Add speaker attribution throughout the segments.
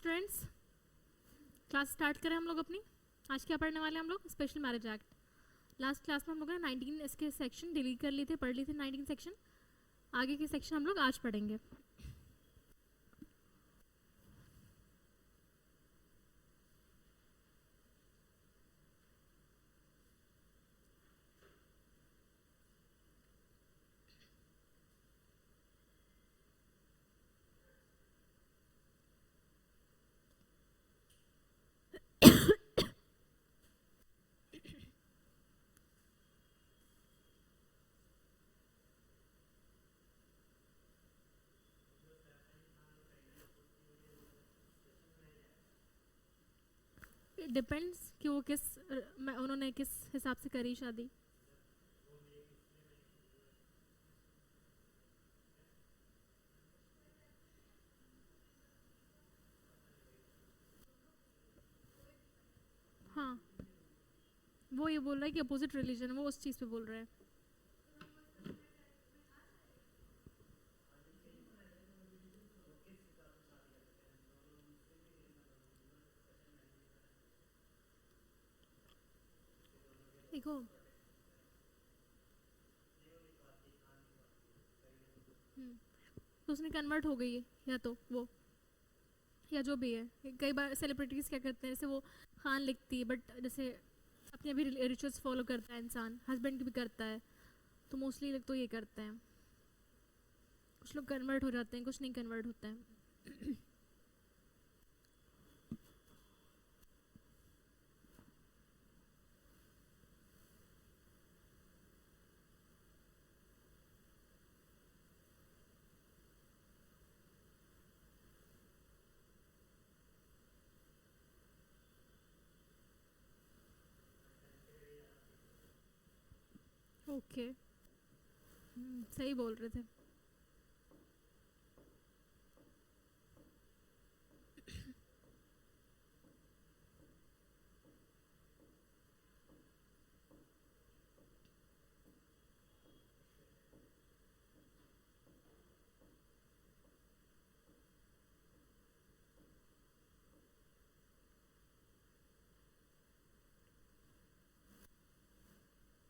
Speaker 1: Students, class start करें हम लोग अपनी। आज क्या पढ़ने वाले हैं हम लोग? Special marriage act. Last class में हम लोग ने 19 इसके सेक्शन डिलीट कर लिए थे, पढ़ लिए थे 19 सेक्शन। आगे के सेक्शन हम लोग आज पढ़ेंगे। डिपेंड्स कि वो उन्होंने किस हिसाब से करी शादी। हाँ, वो ये बोल रहा है कि अपोजिट रिलीजन, वो उस चीज़ पे बोल रहे हैं। देखो, तो उसने कन्वर्ट हो गई है, या तो वो या जो भी है। कई बार सेलिब्रिटीज़ क्या करते हैं, जैसे वो खान लिखती है बट जैसे अपने भी रिचुअल्स फॉलो करता है इंसान, हस्बैंड भी करता है, तो मोस्टली लोग तो ये करते हैं। कुछ लोग कन्वर्ट हो जाते हैं, कुछ नहीं कन्वर्ट होते हैं। ओके, सही बोल रहे थे।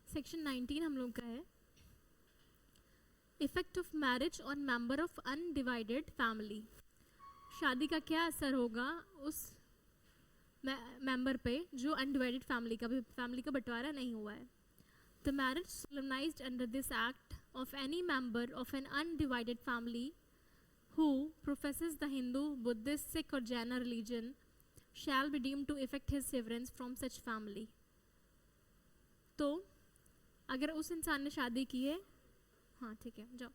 Speaker 1: सेक्शन 19 हम लोग का है, effect of marriage on member of undivided family. शादी का क्या असर होगा उस मेंबर पे जो अनडिवाइडेड फैमिली का बंटवारा नहीं हुआ है। The marriage solemnised under this act of any member of an undivided family who professes the Hindu, Buddhist, Sikh or Jaina religion shall be deemed to effect his severance from such family. तो अगर उस इंसान ने शादी की है, हाँ ठीक है जाओ,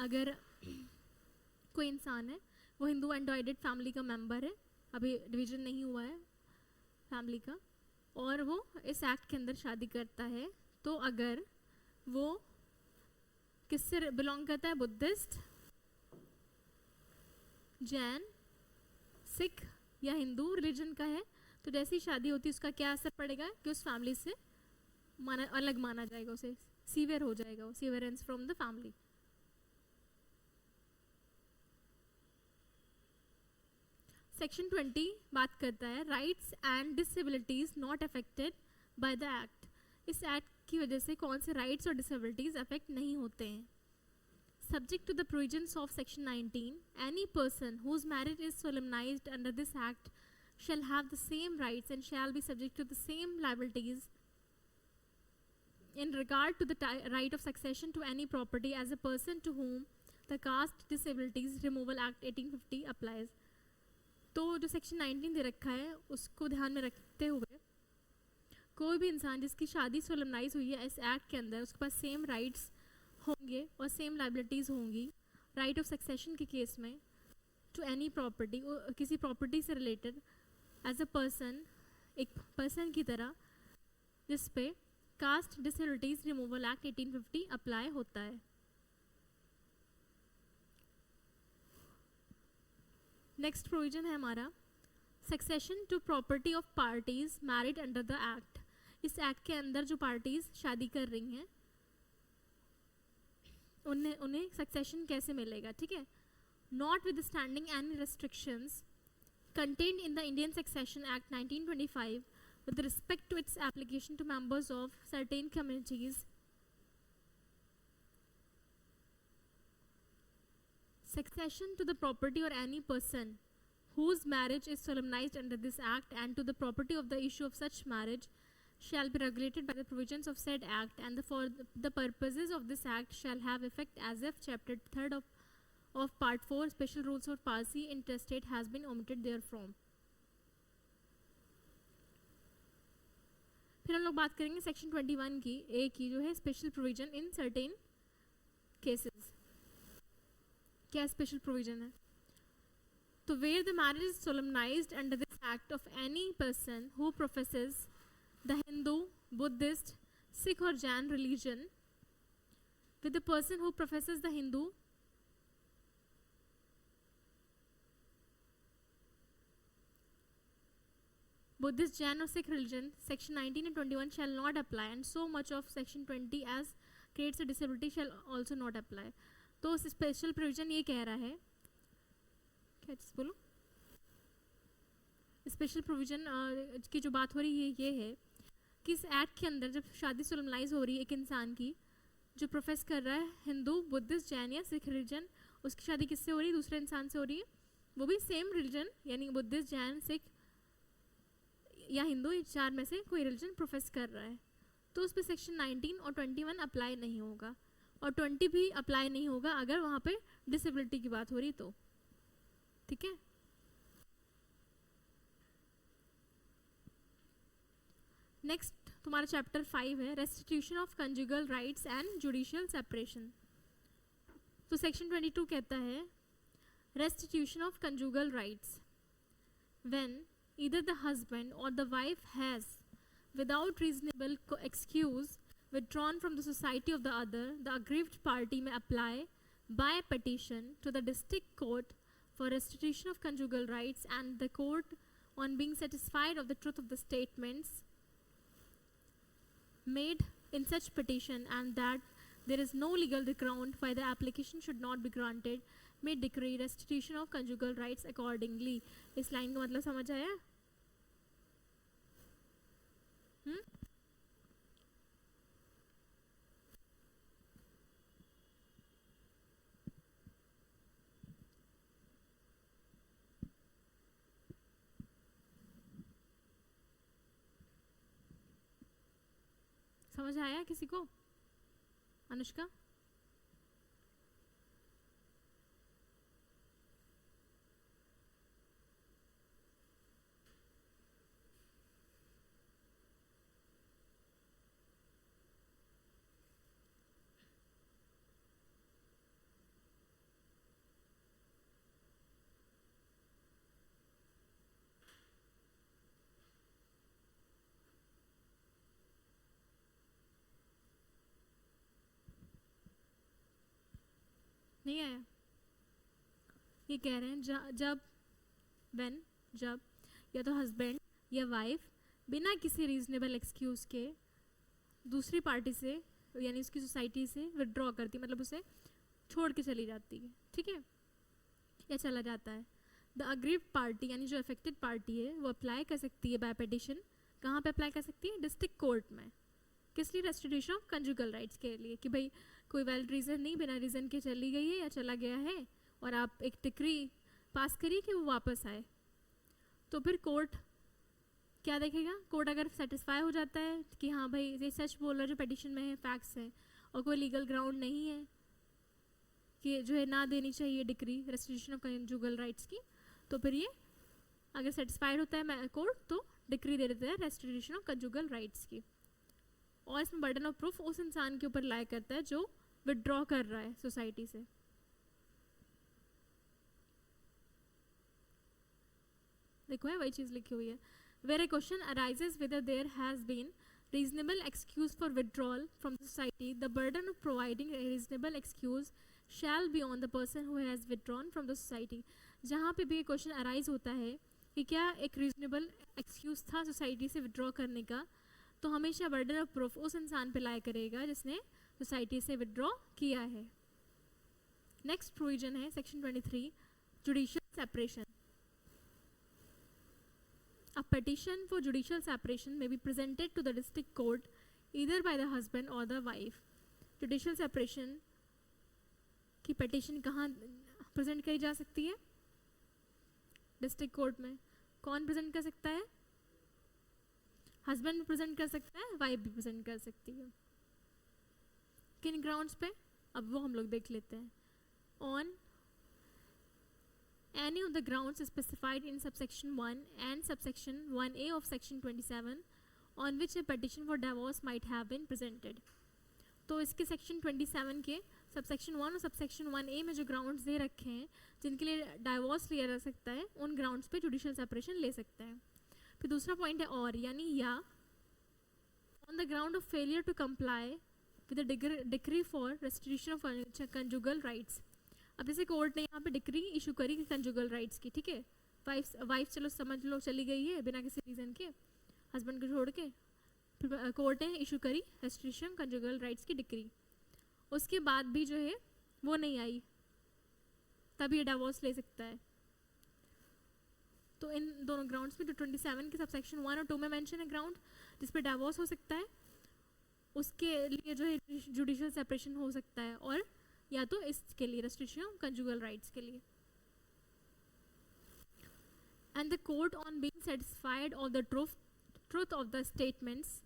Speaker 1: अगर कोई इंसान है वो हिंदू अनडिवाइडेड फैमिली का मेंबर है, अभी डिवीजन नहीं हुआ है फैमिली का, और वो इस एक्ट के अंदर शादी करता है, तो अगर वो किससे बिलोंग करता है, बुद्धिस्ट, जैन, सिख या हिंदू रिलीजन का है, तो जैसी शादी होती है उसका क्या असर पड़ेगा कि उस फैमिली से अलग माना जाएगा, उसे सीवियर हो जाएगा, सीवियरेंस फ्रॉम द फैमिली। सेक्शन 20 बात करता है rights and disabilities not affected by the act. इस एक्ट की वजह से कौन से राइट्स और डिसेबिलिटीज अफेक्ट नहीं होते हैं। Subject to the provisions of section 19, any person whose marriage is solemnized under this act shall have the same rights and shall be subject to the same liabilities in regard to the right of succession to any property as a person to whom the Caste Disabilities Removal Act 1850 applies. तो जो section 19 दे रखा है उसको ध्यान में रखते हुए कोई भी इंसान जिसकी शादी सोलमनाइज हुई है इस एक्ट के अंदर, उसके पास सेम राइट्स होंगे और सेम लाइबिलिटीज़ होंगी राइट ऑफ सक्सेशन के केस में टू एनी प्रॉपर्टी, किसी प्रॉपर्टी से रिलेटेड एज अ पर्सन, एक पर्सन की तरह जिस पे caste disabilities removal act 1850 apply होता है। नेक्स्ट प्रोविजन है हमारा succession to property of parties married under the act. इस एक्ट के अंदर जो पार्टीज शादी कर रही हैं उन्हें सक्सेशन कैसे मिलेगा, ठीक है। notwithstanding any restrictions contained in the Indian Succession Act 1925 with respect to its application to members of certain communities, succession to the property or any person whose marriage is solemnized under this act and to the property of the issue of such marriage shall be regulated by the provisions of said act, and for the purposes of this act shall have effect as if chapter 3rd of part 4 special rules for parsi intestate has been omitted therefrom. फिर हम लोग बात करेंगे section 21 की ए की, जो है special provision in certain cases. क्या स्पेशल प्रोविजन है? तो where the marriage is सोलमनाइज्ड under this act of any person who professes the Hindu, Buddhist, Sikh or Jain religion with the person who professes the Hindu, Buddhist, Jain or Sikh religion, section 19 and 21 shall not apply, and so much of section 20 as creates a disability shall also not apply. तो special provision ये कह रहा है, क्या चीज़ बोलो, special provision की जो बात हो रही है ये है कि इस एक्ट के अंदर जब शादी सोलमनाइज हो रही है एक इंसान की जो प्रोफेस कर रहा है हिंदू, बुद्धिस्ट, जैन या सिख रिलीजन, उसकी शादी किससे हो रही है? दूसरे इंसान से हो रही है, वो भी सेम रिलीजन यानी बुद्धिस्ट, जैन, सिख या हिंदू, ये चार में से कोई रिलीजन प्रोफेस कर रहा है, तो उस पर सेक्शन 19 और 21 अप्लाई नहीं होगा, और 20 भी अप्लाई नहीं होगा अगर वहाँ पे डिसेबिलिटी की बात हो रही तो. ठीक है. नेक्स्ट तुम्हारा चैप्टर 5 है restitution of conjugal rights and judicial separation. तो सेक्शन 22 कहता है restitution of conjugal rights when either the husband or the wife has without reasonable excuse withdrawn from the society of the other, the aggrieved party may apply by petition to the district court for restitution of conjugal rights, and the court, on being satisfied of the truth of the statements made in such petition and that there is no legal ground why the application should not be granted, may decree restitution of conjugal rights accordingly. इस line का मतलब समझ आया? समझ आया किसी को? अनुष्का? नहीं आया? ये कह रहे हैं जब या तो हस्बैंड या वाइफ बिना किसी रीजनेबल एक्सक्यूज़ के दूसरी पार्टी से यानी उसकी सोसाइटी से विड्रॉ करती, मतलब उसे छोड़ के चली जाती है, ठीक है, या चला जाता है, द अग्रीव्ड पार्टी यानी जो अफेक्टेड पार्टी है वो अप्लाई कर सकती है बाय पिटिशन. कहाँ पे अप्लाई कर सकती है? डिस्ट्रिक्ट कोर्ट में. किस लिए? रेस्टिट्यूशन ऑफ कंजुगल राइट्स के लिए, कि भाई कोई वैलिड रीज़न नहीं, बिना रीज़न के चली गई है या चला गया है और आप एक डिक्री पास करिए कि वो वापस आए. तो फिर कोर्ट क्या देखेगा? कोर्ट अगर सेटिस्फाई हो जाता है कि हाँ भाई ये सच बोल रहा जो पिटिशन में है, फैक्ट्स हैं, और कोई लीगल ग्राउंड नहीं है कि जो है ना देनी चाहिए decree restitution of conjugal rights की, तो फिर ये अगर सेटिस्फाइड होता है कोर्ट तो डिक्री दे देता है रेस्टिट्यूशन ऑफ कंजुगल राइट्स की. और इसमें बर्डन ऑफ प्रूफ उस इंसान के ऊपर लाया करता है जो विड्रॉ कर रहा है सोसाइटी से. देखो है वही चीज़ लिखी हुई है. Where a question arises whether there has been reasonable excuse for withdrawal from the society, the burden of providing a reasonable excuse shall be on the person who has withdrawn from the society. जहाँ पे भी question arise होता है कि क्या एक reasonable excuse था society से विड्रॉ करने का, तो हमेशा बर्डन ऑफ प्रूफ उस इंसान पे लाया करेगा जिसने सोसाइटी से विड्रॉ किया है. नेक्स्ट प्रोविजन है section 23 judicial separation. A petition for judicial separation may be presented to the district court either by the husband or the wife. Judicial separation की petition कहाँ present करी जा सकती है? District court में. कौन present कर सकता है? Husband भी present कर सकता है, wife भी present कर सकती है. किन grounds पे? अब वो हम लोग देख लेते हैं. On any of the grounds specified in subsection 1 and subsection 1A of section 27 on which a petition for divorce might have been presented. तो इसके section 27 के subsection 1 और subsection 1A में जो grounds दे रखे हैं जिनके लिए divorce लिया जा सकता है उन grounds पे judicial separation ले सकते हैं. फिर दूसरा point है और यानी या on the ground of failure to comply with the decree for restitution of conjugal rights. अब जैसे कोर्ट ने यहाँ पे डिक्री इशू करी कंजुगल राइट्स की, ठीक है, वाइफ चलो समझ लो चली गई है बिना किसी रीज़न के हस्बैंड को छोड़ के, फिर कोर्ट ने इशू करी रेस्ट्रिक्शन कंजुगल राइट्स की डिक्री. उसके बाद भी जो है वो नहीं आई, तब ये डिवोर्स ले सकता है. तो इन दोनों ग्राउंड्स में जो 27 के सब सेक्शन 1 और 2 में मेंशन है ग्राउंड जिस पे डिवोर्स हो सकता है, उसके लिए जो है जुडिशियल सेपरेशन हो सकता है, और या तो इसके लिए रेस्ट्रिक्शन कंजुगल राइट्स के लिए. And the court on being satisfied of the truth of the statements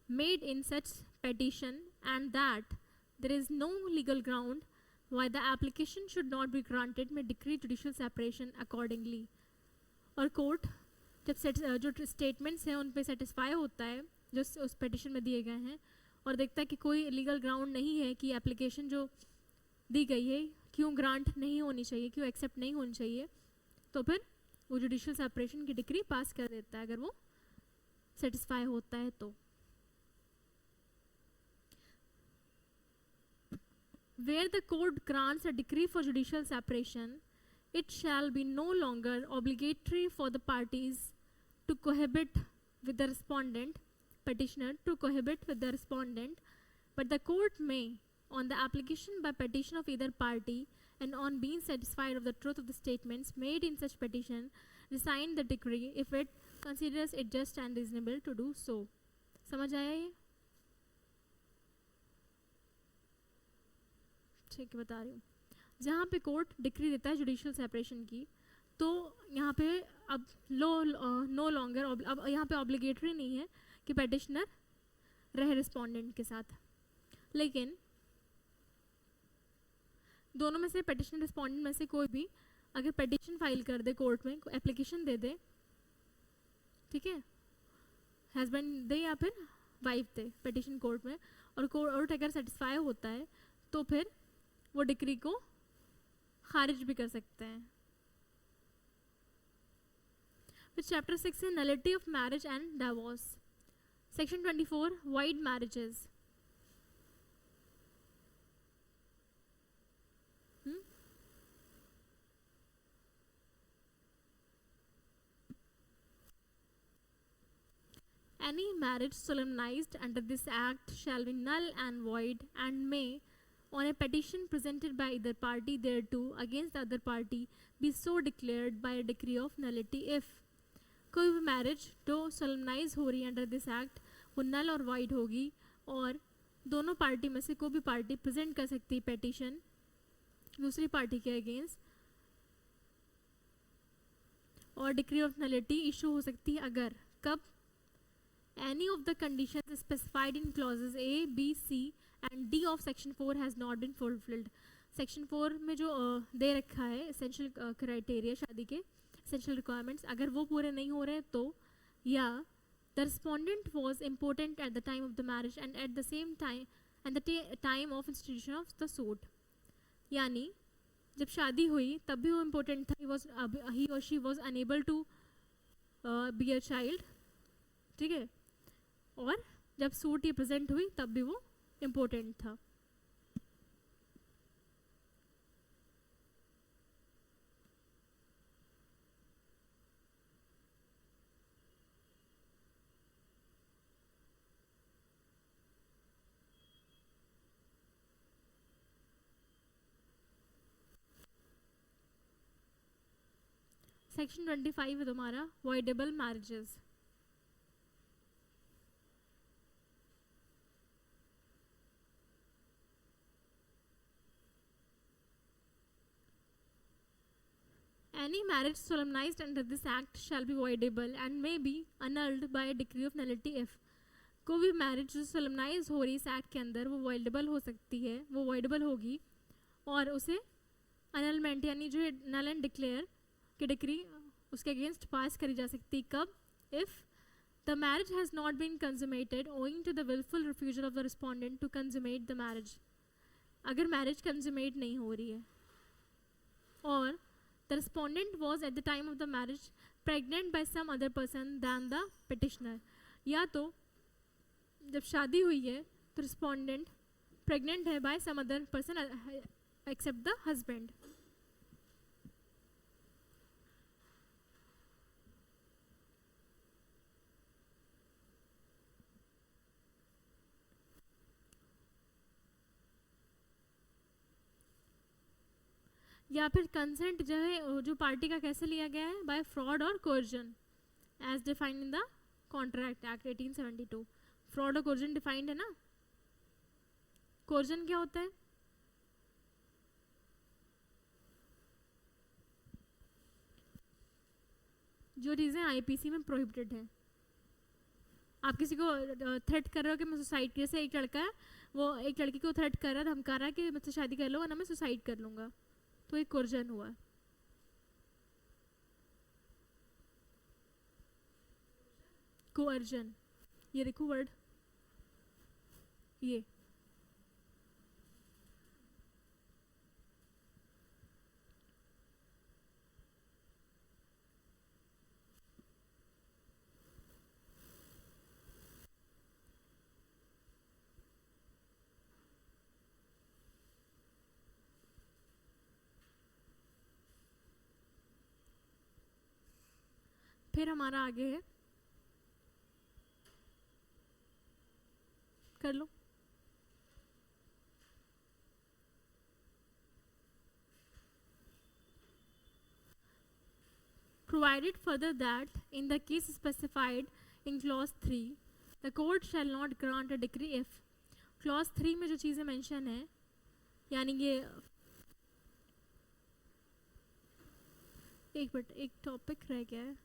Speaker 1: made in such petition and that there is no legal ground why the application should not be granted may decree judicial separation accordingly. और court जब जो statements हैं उन पे satisfy होता है जो उस पेटिशन में दिए गए हैं और देखता है कि कोई लीगल ग्राउंड नहीं है कि एप्लीकेशन जो दी गई है क्यों ग्रांट नहीं होनी चाहिए, क्यों एक्सेप्ट नहीं होनी चाहिए, तो फिर वो जुडिशियल सेपरेशन की डिक्री पास कर देता है अगर वो सेटिस्फाई होता है तो. Where the court grants a decree for judicial separation, it shall be no longer obligatory for the parties to cohabit with the respondent, petitioner to cohabit with the respondent, but the court may, on the application by petition of either party and on being satisfied of the truth of the statements made in such petition, resign the decree if it considers it just and reasonable to do so. समझ आया ये? ठीक है, बता रही हूँ. जहाँ पे कोर्ट डिक्री देता है जुडिशियल सेपरेशन की, तो यहाँ पे अब नो लॉन्गर अब यहाँ पे ऑब्लिगेटरी नहीं है कि पेटिशनर रहे रिस्पोंडेंट के साथ, लेकिन दोनों में से पेटिशनर रिस्पोंडेंट में से कोई भी अगर पेटिशन फाइल कर दे कोर्ट में, एप्लीकेशन दे दे, ठीक है, हस्बैंड दे या फिर वाइफ दे पेटिशन कोर्ट में, और कोर्ट अगर सेटिस्फाई होता है तो फिर वो डिक्री को खारिज भी कर सकते हैं. फिर चैप्टर 6 है nullity of marriage and divorce. Section 24 wide marriages. Any marriage solemnized under this act shall be null and void and may, on a petition presented by either party thereto against the other party, be so declared by a decree of nullity if कोई भी marriage जो solemnise हो रही है under this act वो नल और wide होगी, और दोनों पार्टी में से कोई भी पार्टी प्रेजेंट कर सकती है पेटिशन दूसरी पार्टी के अगेंस्ट, और डिक्री ऑफ नलिटी इशू हो सकती है अगर कब any of the conditions specified in clauses A, B, C and D of section 4 has not been fulfilled. Section 4 में जो दे रखा है एसेंशियल क्राइटेरिया शादी के एसेंशियल रिक्वायरमेंट्स, अगर वो पूरे नहीं हो रहे तो, या the respondent was important at the time of the marriage and at the same time and the time of institution of the suit, यानी जब शादी हुई तब भी वो इम्पोर्टेंट था, ही और she was unable to be a child, ठीक है, और जब सूट ये प्रेजेंट हुई तब भी वो इम्पोर्टेंट था. सेक्शन 25 है तुम्हारा voidable marriages. Any marriage solemnized under this act shall be voidable and may be annulled by a decree of nullity if कोई भी मैरिज जो सोलमनाइज हो रही है इस एक्ट के अंदर वो वॉइडेबल हो सकती है, वो वॉइडेबल होगी और उसे अनलमेंट यानी जो नल एंड डिक्लेयर की डिक्री उसके अगेंस्ट पास करी जा सकती. कब? If the marriage has not been consummated owing to the wilful refusal of the respondent to consummate the marriage. अगर मैरिज कंज्यूमेट नहीं हो रही है और the respondent was at the time of the marriage pregnant by some other person than the petitioner. या तो जब शादी हुई है तो respondent pregnant है by some other person except the husband. या फिर कंसेंट जो है जो पार्टी का कैसे लिया गया है बाय फ्रॉड और coercion as defined in the contract act 1872. Fraud और कोर्जन डिफाइंड है ना. कोर्जन क्या होता है? जो चीज़ें आईपीसी में प्रोहिबिटेड है. आप किसी को थ्रेट कर रहे हो कि मैं सुसाइड, जैसे एक लड़का है वो एक लड़की को थ्रेट कर रहा है, धमका रहा है कि मुझसे शादी कर लो वरना मैं सुसाइड कर लूँगा, तो एक कोर्जन हुआ. कोर्जन, ये देखो वर्ड, ये फिर हमारा आगे है, कर लो. Provided further that in the case specified in clause 3 the court shall not grant a decree if clause 3 में जो चीज़ें मेंशन है, यानी ये एक टॉपिक रह गया है.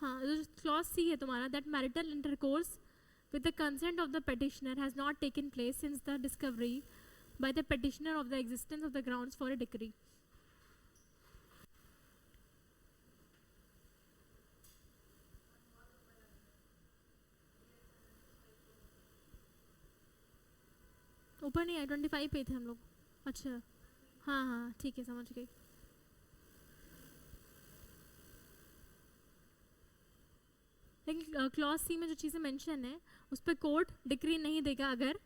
Speaker 1: हाँ, जो क्लॉज सी है तुम्हारा, that marital intercourse with the consent of the petitioner has not taken place since the discovery by the petitioner of the existence of the grounds for a decree. ऊपर नहीं आया, 25 पे थे हम लोग. अच्छा हाँ हाँ ठीक है, समझ गई. लेकिन क्लॉज सी में जो चीज़ें मेंशन है उस पर कोर्ट डिक्री नहीं देगा अगर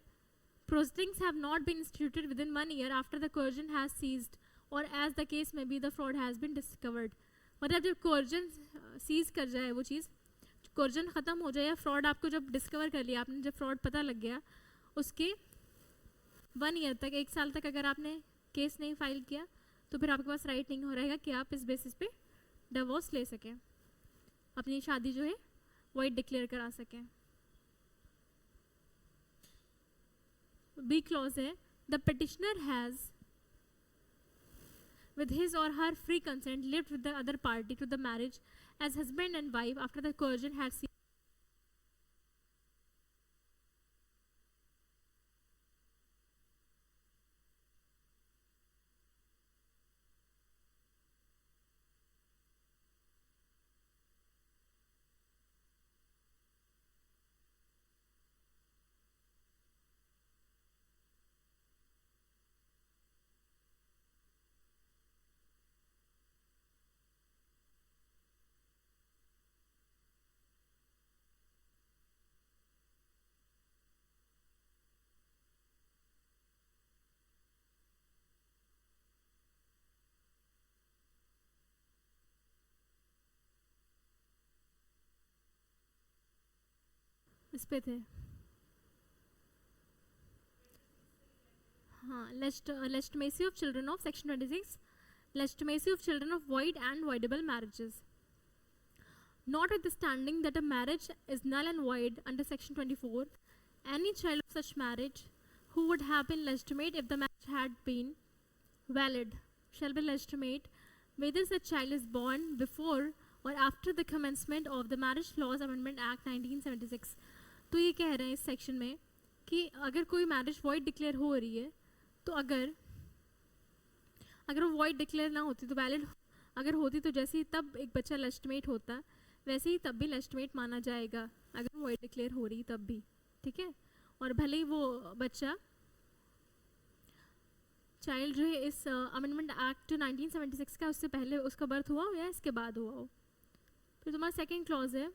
Speaker 1: proceedings have not been instituted within 1 year after the coercion has ceased or as the case may be the fraud has been discovered. मतलब जब कोर्जन सीज कर जाए, वो चीज़ कोर्जन ख़त्म हो जाए या फ्रॉड आपको जब डिस्कवर कर लिया आपने, जब फ्रॉड पता लग गया, उसके 1 ईयर तक, 1 साल तक अगर आपने केस नहीं फाइल किया तो फिर आपके पास राइट नहीं हो रहेगा कि आप इस बेसिस पे डिवोर्स ले सकें, अपनी शादी जो है वॉइड डिक्लेयर करा सकें. बी क्लॉज है, the petitioner has with his or her free consent lived with the other party to the marriage as husband and wife after the coercion had ceased. इस पे थे. हाँ, legitimacy of children of section 26 legitimacy of children of void and voidable marriages. Notwithstanding that a marriage is null and void under section 24, any child of such marriage who would have been legitimate if the marriage had been valid shall be legitimate whether such child is born before or after the commencement of the Marriage Laws Amendment Act 1976. तो ये कह रहे हैं इस section में कि अगर कोई मैरिज वॉइड डिक्लेयर हो रही है तो अगर वो वॉइड डिक्लेयर ना होती तो वैलिड अगर होती तो जैसे ही तब एक बच्चा लेजिटिमेट होता वैसे ही तब भी लेजिटिमेट माना जाएगा अगर वॉइड डिक्लेयर हो रही तब भी, ठीक है. और भले ही वो बच्चा चाइल्ड जो है इस अमेंडमेंट एक्ट 1976 का उससे पहले उसका बर्थ हुआ हो या इसके बाद हुआ हो. फिर तुम्हारा सेकेंड क्लॉज है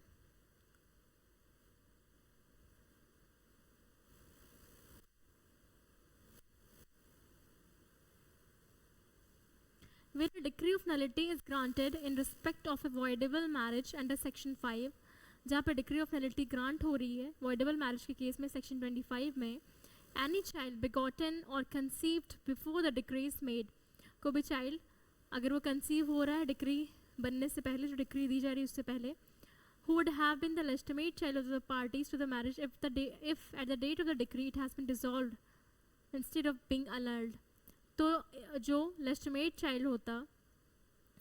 Speaker 1: where a decree of nullity is granted in respect of a voidable marriage under section 5, जहाँ पर डिक्री ऑफ नलिटी ग्रांट हो रही है voidable marriage के केस में section 25 में, any child begotten or conceived before the decree is made, कोई भी child अगर वो conceive हो रहा है डिक्री बनने से पहले, जो डिक्री दी जा रही है उससे पहले, who would have been the legitimate child of the parties to the marriage if at the date of the decree it has been dissolved instead of being annulled. तो जो लेजिटिमेट चाइल्ड होता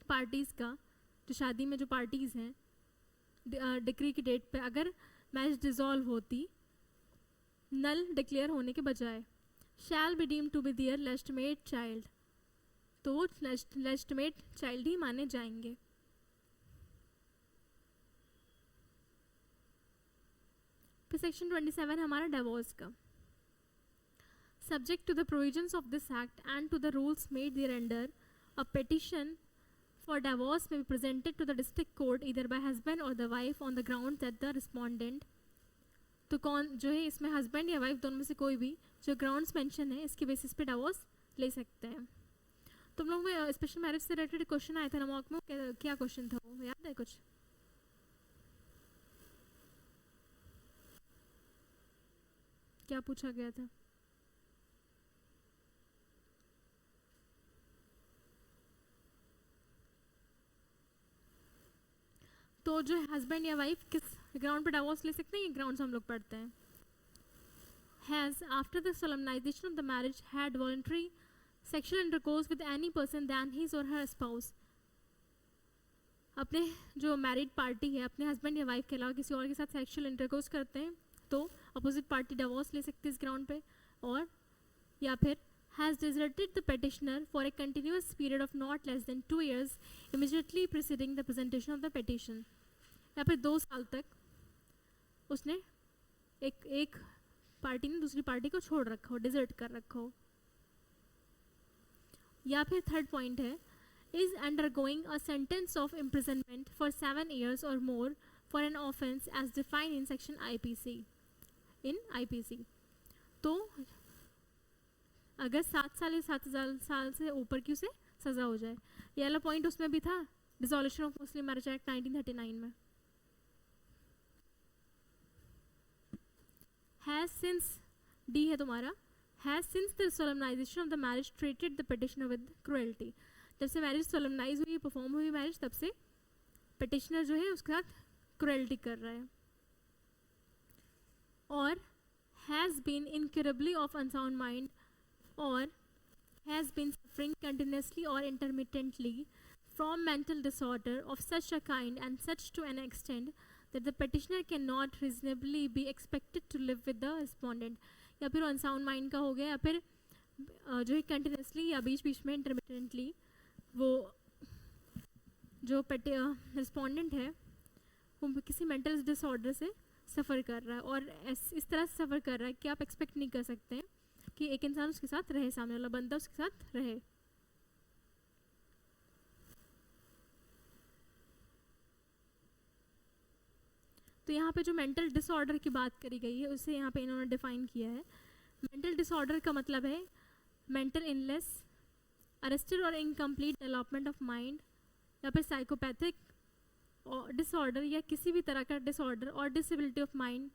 Speaker 1: parties का, जो शादी में जो parties हैं decree की डेट पे अगर मैरिज डिसॉल्व होती नल डिक्लेयर होने के बजाय, shall be deemed to be their legitimate child, तो वो लेजिटिमेट चाइल्ड ही माने जाएंगे. फिर सेक्शन 27 हमारा डिवोर्स का. Subject to the provisions of this Act and to the rules made thereunder, a petition for divorce may be presented to the district court either by husband or the wife on the ground that the respondent, तो कौन जो है इसमें husband या wife दोनों में से कोई भी जो ग्राउंड्स मेंशन है इसके बेसिस पे डिवोर्स ले सकते हैं. तुम लोग में स्पेशल मैरिज से रिलेटेड क्वेश्चन आया था ना मॉक में, क्या क्वेश्चन था वो याद है कुछ? क्या पूछा गया था? तो जो हस्बैंड या वाइफ किस ग्राउंड पर डिवोर्स ले सकते हैं, ये ग्राउंड्स हम लोग पढ़ते हैं. Has after the solemnization of the marriage had voluntary sexual intercourse with any person than his or her spouse. अपने जो मैरिड पार्टी है अपने हस्बैंड या वाइफ के अलावा किसी और के साथ सेक्शुअल इंटरकोर्स करते हैं तो अपोजिट पार्टी डिवोर्स ले सकती है इस ग्राउंड पे. और या फिर has deserted the petitioner for a continuous period of not less than 2 years immediately preceding the presentation of the petition. या फिर 2 साल तक उसने एक पार्टी ने दूसरी पार्टी को छोड़ रखा हो, डिजर्ट कर रखा हो. या फिर थर्ड पॉइंट है is undergoing a sentence of imprisonment for 7 years or more for an offence as defined in section IPC. तो अगर 7 साल या 7 साल से ऊपर की उसे सज़ा हो जाए. ये वाला पॉइंट उसमें भी था dissolution of Muslim marriage act 1939 में. हैज सिंस डी है तुम्हारा, has since the solemnization of the marriage treated the petitioner with cruelty. जब से मैरिज सोलमनाइज हुई, परफॉर्म हुई मैरिज, तब से पिटिशनर जो है उसके साथ क्रुएल्टी कर रहा है. और has been incurably of unsound mind or has been suffering continuously or intermittently from mental disorder of such a kind and such to an extent that the petitioner cannot reasonably be expected to live with the respondent. या फिर unsound mind का हो गया या फिर जो है continuously या बीच बीच में इंटरमिटेंटली वो जो रिस्पोंडेंट है वो किसी मेंटल डिसऑर्डर से सफ़र कर रहा है और इस तरह से सफ़र कर रहा है कि आप एक्सपेक्ट नहीं कर सकते हैं कि एक इंसान उसके साथ रहे, सामने वाला बंदा उसके साथ रहे. तो यहाँ पे जो मेंटल डिसऑर्डर की बात करी गई है उसे यहाँ पे इन्होंने डिफाइन किया है. मेंटल डिसऑर्डर का मतलब है मेंटल इलनेस, अरेस्टेड और इनकम्प्लीट डेवलपमेंट ऑफ माइंड, या फिर साइकोपैथिक डिसऑर्डर या किसी भी तरह का डिसऑर्डर और डिसेबिलिटी ऑफ माइंड.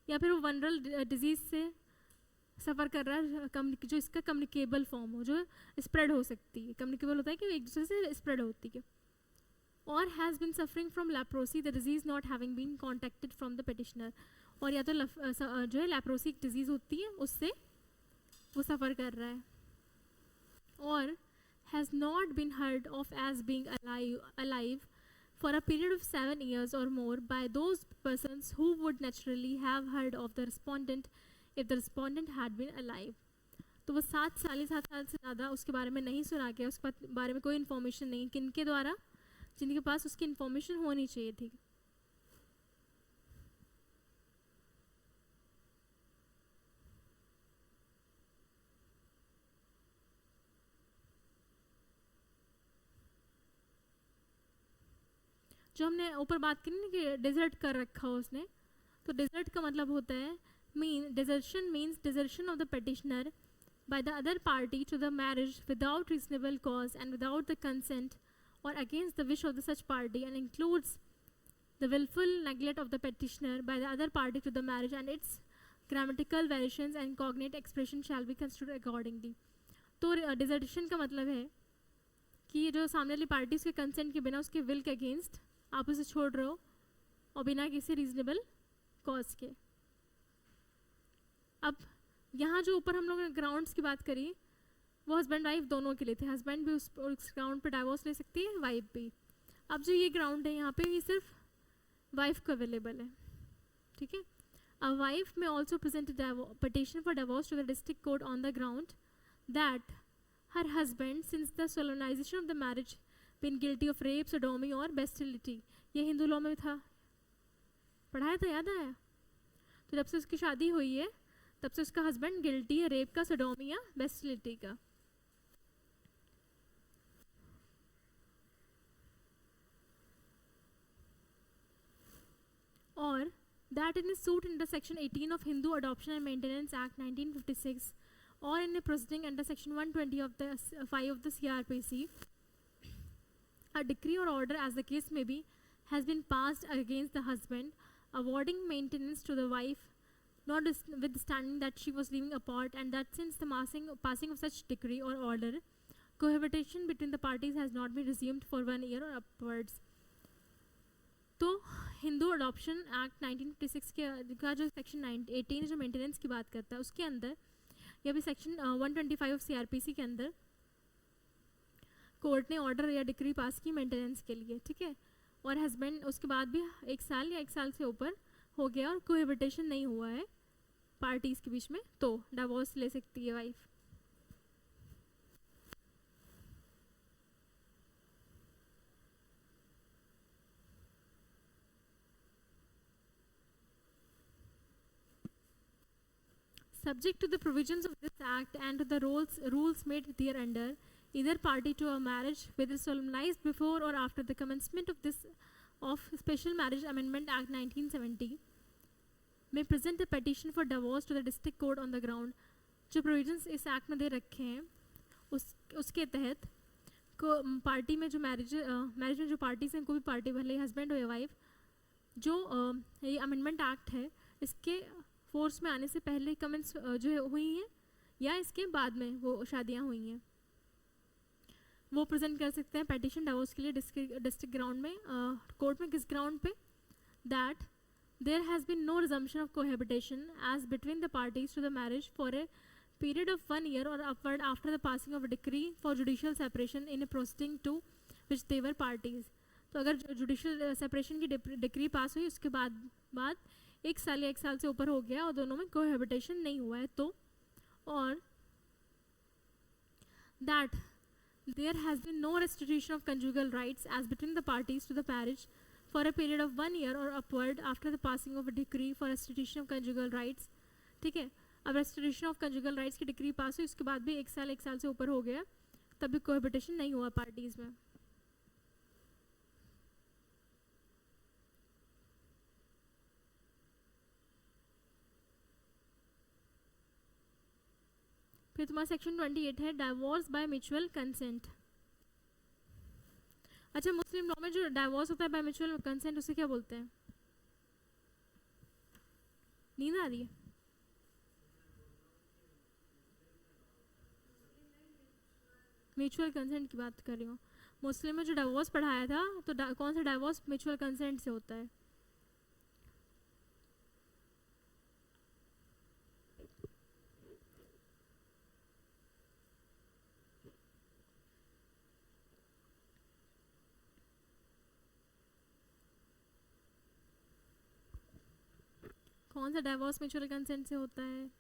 Speaker 1: या फिर वो वनरल डिजीज से सफ़र कर रहा है, जो इसका कम्युनिकेबल फॉर्म हो, जो स्प्रेड हो सकती है. कम्युनिकेबल होता है कि एक दूसरे से स्प्रेड होती है. और has been suffering from leprosy the disease not having been contacted from the petitioner. और या तो जो है लेप्रोसी एक डिजीज़ होती है, उससे वो सफ़र कर रहा है. और has not been heard of as being alive for a period of 7 years or more by those persons who would naturally have heard of the respondent if the respondent had been alive. तो वो 7 साल से ज़्यादा उसके बारे में नहीं सुना गया, उसके बारे में कोई इन्फॉर्मेशन नहीं, किनके द्वारा, जिनके पास उसकी इन्फॉर्मेशन होनी चाहिए थी. जो हमने ऊपर बात करी ना कि डिजर्ट कर रखा हो उसने, तो डिजर्ट का मतलब होता है desertion means desertion of the petitioner by the other party to the marriage without reasonable cause and without the consent or against the wish of the such party and includes the wilful neglect of the petitioner by the other party to the marriage and its grammatical variations and cognate expression shall be considered accordingly. तो dissertation का मतलब है कि जो सामने वाली party उसके consent के बिना, उसके विल के अगेंस्ट आप उसे छोड़ रहे हो और बिना किसी रीजनेबल कॉज के. अब यहाँ जो ऊपर हम लोगों ने ग्राउंड्स की बात करी, वो हस्बैंड वाइफ दोनों के लिए थे. हस्बैंड भी उस ग्राउंड पे डाइवोर्स ले सकती है, वाइफ भी. अब जो ये ग्राउंड है यहाँ पे, ये सिर्फ वाइफ को अवेलेबल है. ठीक है. A wife may also present petition for divorce to the district court on the ground that her husband since the solemnization of the marriage been guilty of rape, sodomy और bestiality. ये Hindu law में था, पढ़ाया था, याद आया. तो जब से उसकी शादी हुई है तब से उसका हस्बैंड गिल्टी है रेप का, सोडोमी या बेस्टिलिटी का. और that in a suit under section 18 of Hindu Adoption and Maintenance Act 1956 or in a proceeding under section 120 of the 5 of the CRPC, a decree or order as the case may be has been passed against the husband awarding maintenance to the wife, notwithstanding that she was living apart, and that since the passing of such decree or order, cohabitation between the parties has not been resumed for 1 year or upwards. तो Hindu adoption act 1956 का जो section 18 जो maintenance की बात करता है, उसके अंदर या भी सेक्शन 125 ऑफ सीआरपीसी के अंदर कोर्ट ने ऑर्डर या डिक्री पास की मेंटेनेंस के लिए. ठीक है. और हस्बैंड उसके बाद भी 1 साल या 1 साल से ऊपर हो गया और कोहेबिटेशन नहीं हुआ है पार्टीज के बीच में, तो डिवोर्स ले सकती है wife. Subject to the provisions of this act and to the rules made thereunder, either party to a marriage, whether solemnized before or after the commencement of Special Marriage Amendment Act 1970, may present a petition for divorce to the district court on the ground. जो provisions इस act में दे रखे हैं उसके तहत को party में जो मैरिज में जो पार्टीज हैं, कोई भी पार्टी भले हस्बैंड हो या वाइफ, जो ये अमेंडमेंट एक्ट है इसके फोर्स में आने से पहले कमेंट्स जो हुई हैं या इसके बाद में वो शादियां हुई हैं, वो प्रेजेंट कर सकते हैं पेटिशन डिवोर्स के लिए डिस्ट्रिक्ट ग्राउंड में, कोर्ट में. किस ग्राउंड पे? That there has been no resumption of cohabitation as between the parties to the marriage for a period of 1 year और upward after the passing of a decree for judicial separation in a proceeding to which they were parties. तो अगर judicial separation की decree pass हुई उसके बाद 1 साल या 1 साल से ऊपर हो गया और दोनों में कोहेबिटेशन नहीं हुआ है, तो और that there has been no restitution of conjugal rights as between the parties to the marriage for a period of 1 year और upward after the passing of a decree for restitution of conjugal rights. ठीक है. अब restitution of conjugal rights की decree pass हुई उसके बाद भी 1 साल से ऊपर हो गया, तब भी कोहेबिटेशन नहीं हुआ पार्टीज में. फिर तुम्हारा सेक्शन 28 है डाइवोर्स बाय म्यूचुअल कंसेंट. अच्छा, मुस्लिम लॉ में जो डाइवोर्स होता है बाय म्यूचुअल कंसेंट उसे क्या बोलते हैं? नींद आ रही है? म्यूचुअल कंसेंट की बात कर रही हूँ। मुस्लिम में जो डाइवोर्स पढ़ाया था, तो कौन सा डाइवोर्स म्यूचुअल कंसेंट से होता है? कौन सा डाइवोर्स म्यूचुअल कंसेंट से होता है?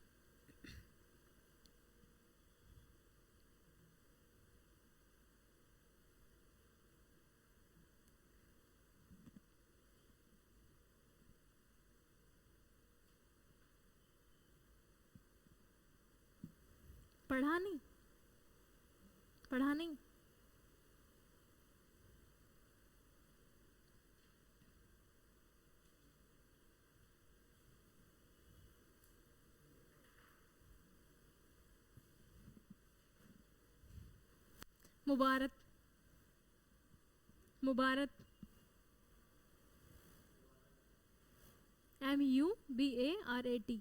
Speaker 1: पढ़ा नहीं? पढ़ा नहीं? मुबारक, मुबारक, MUBARAT।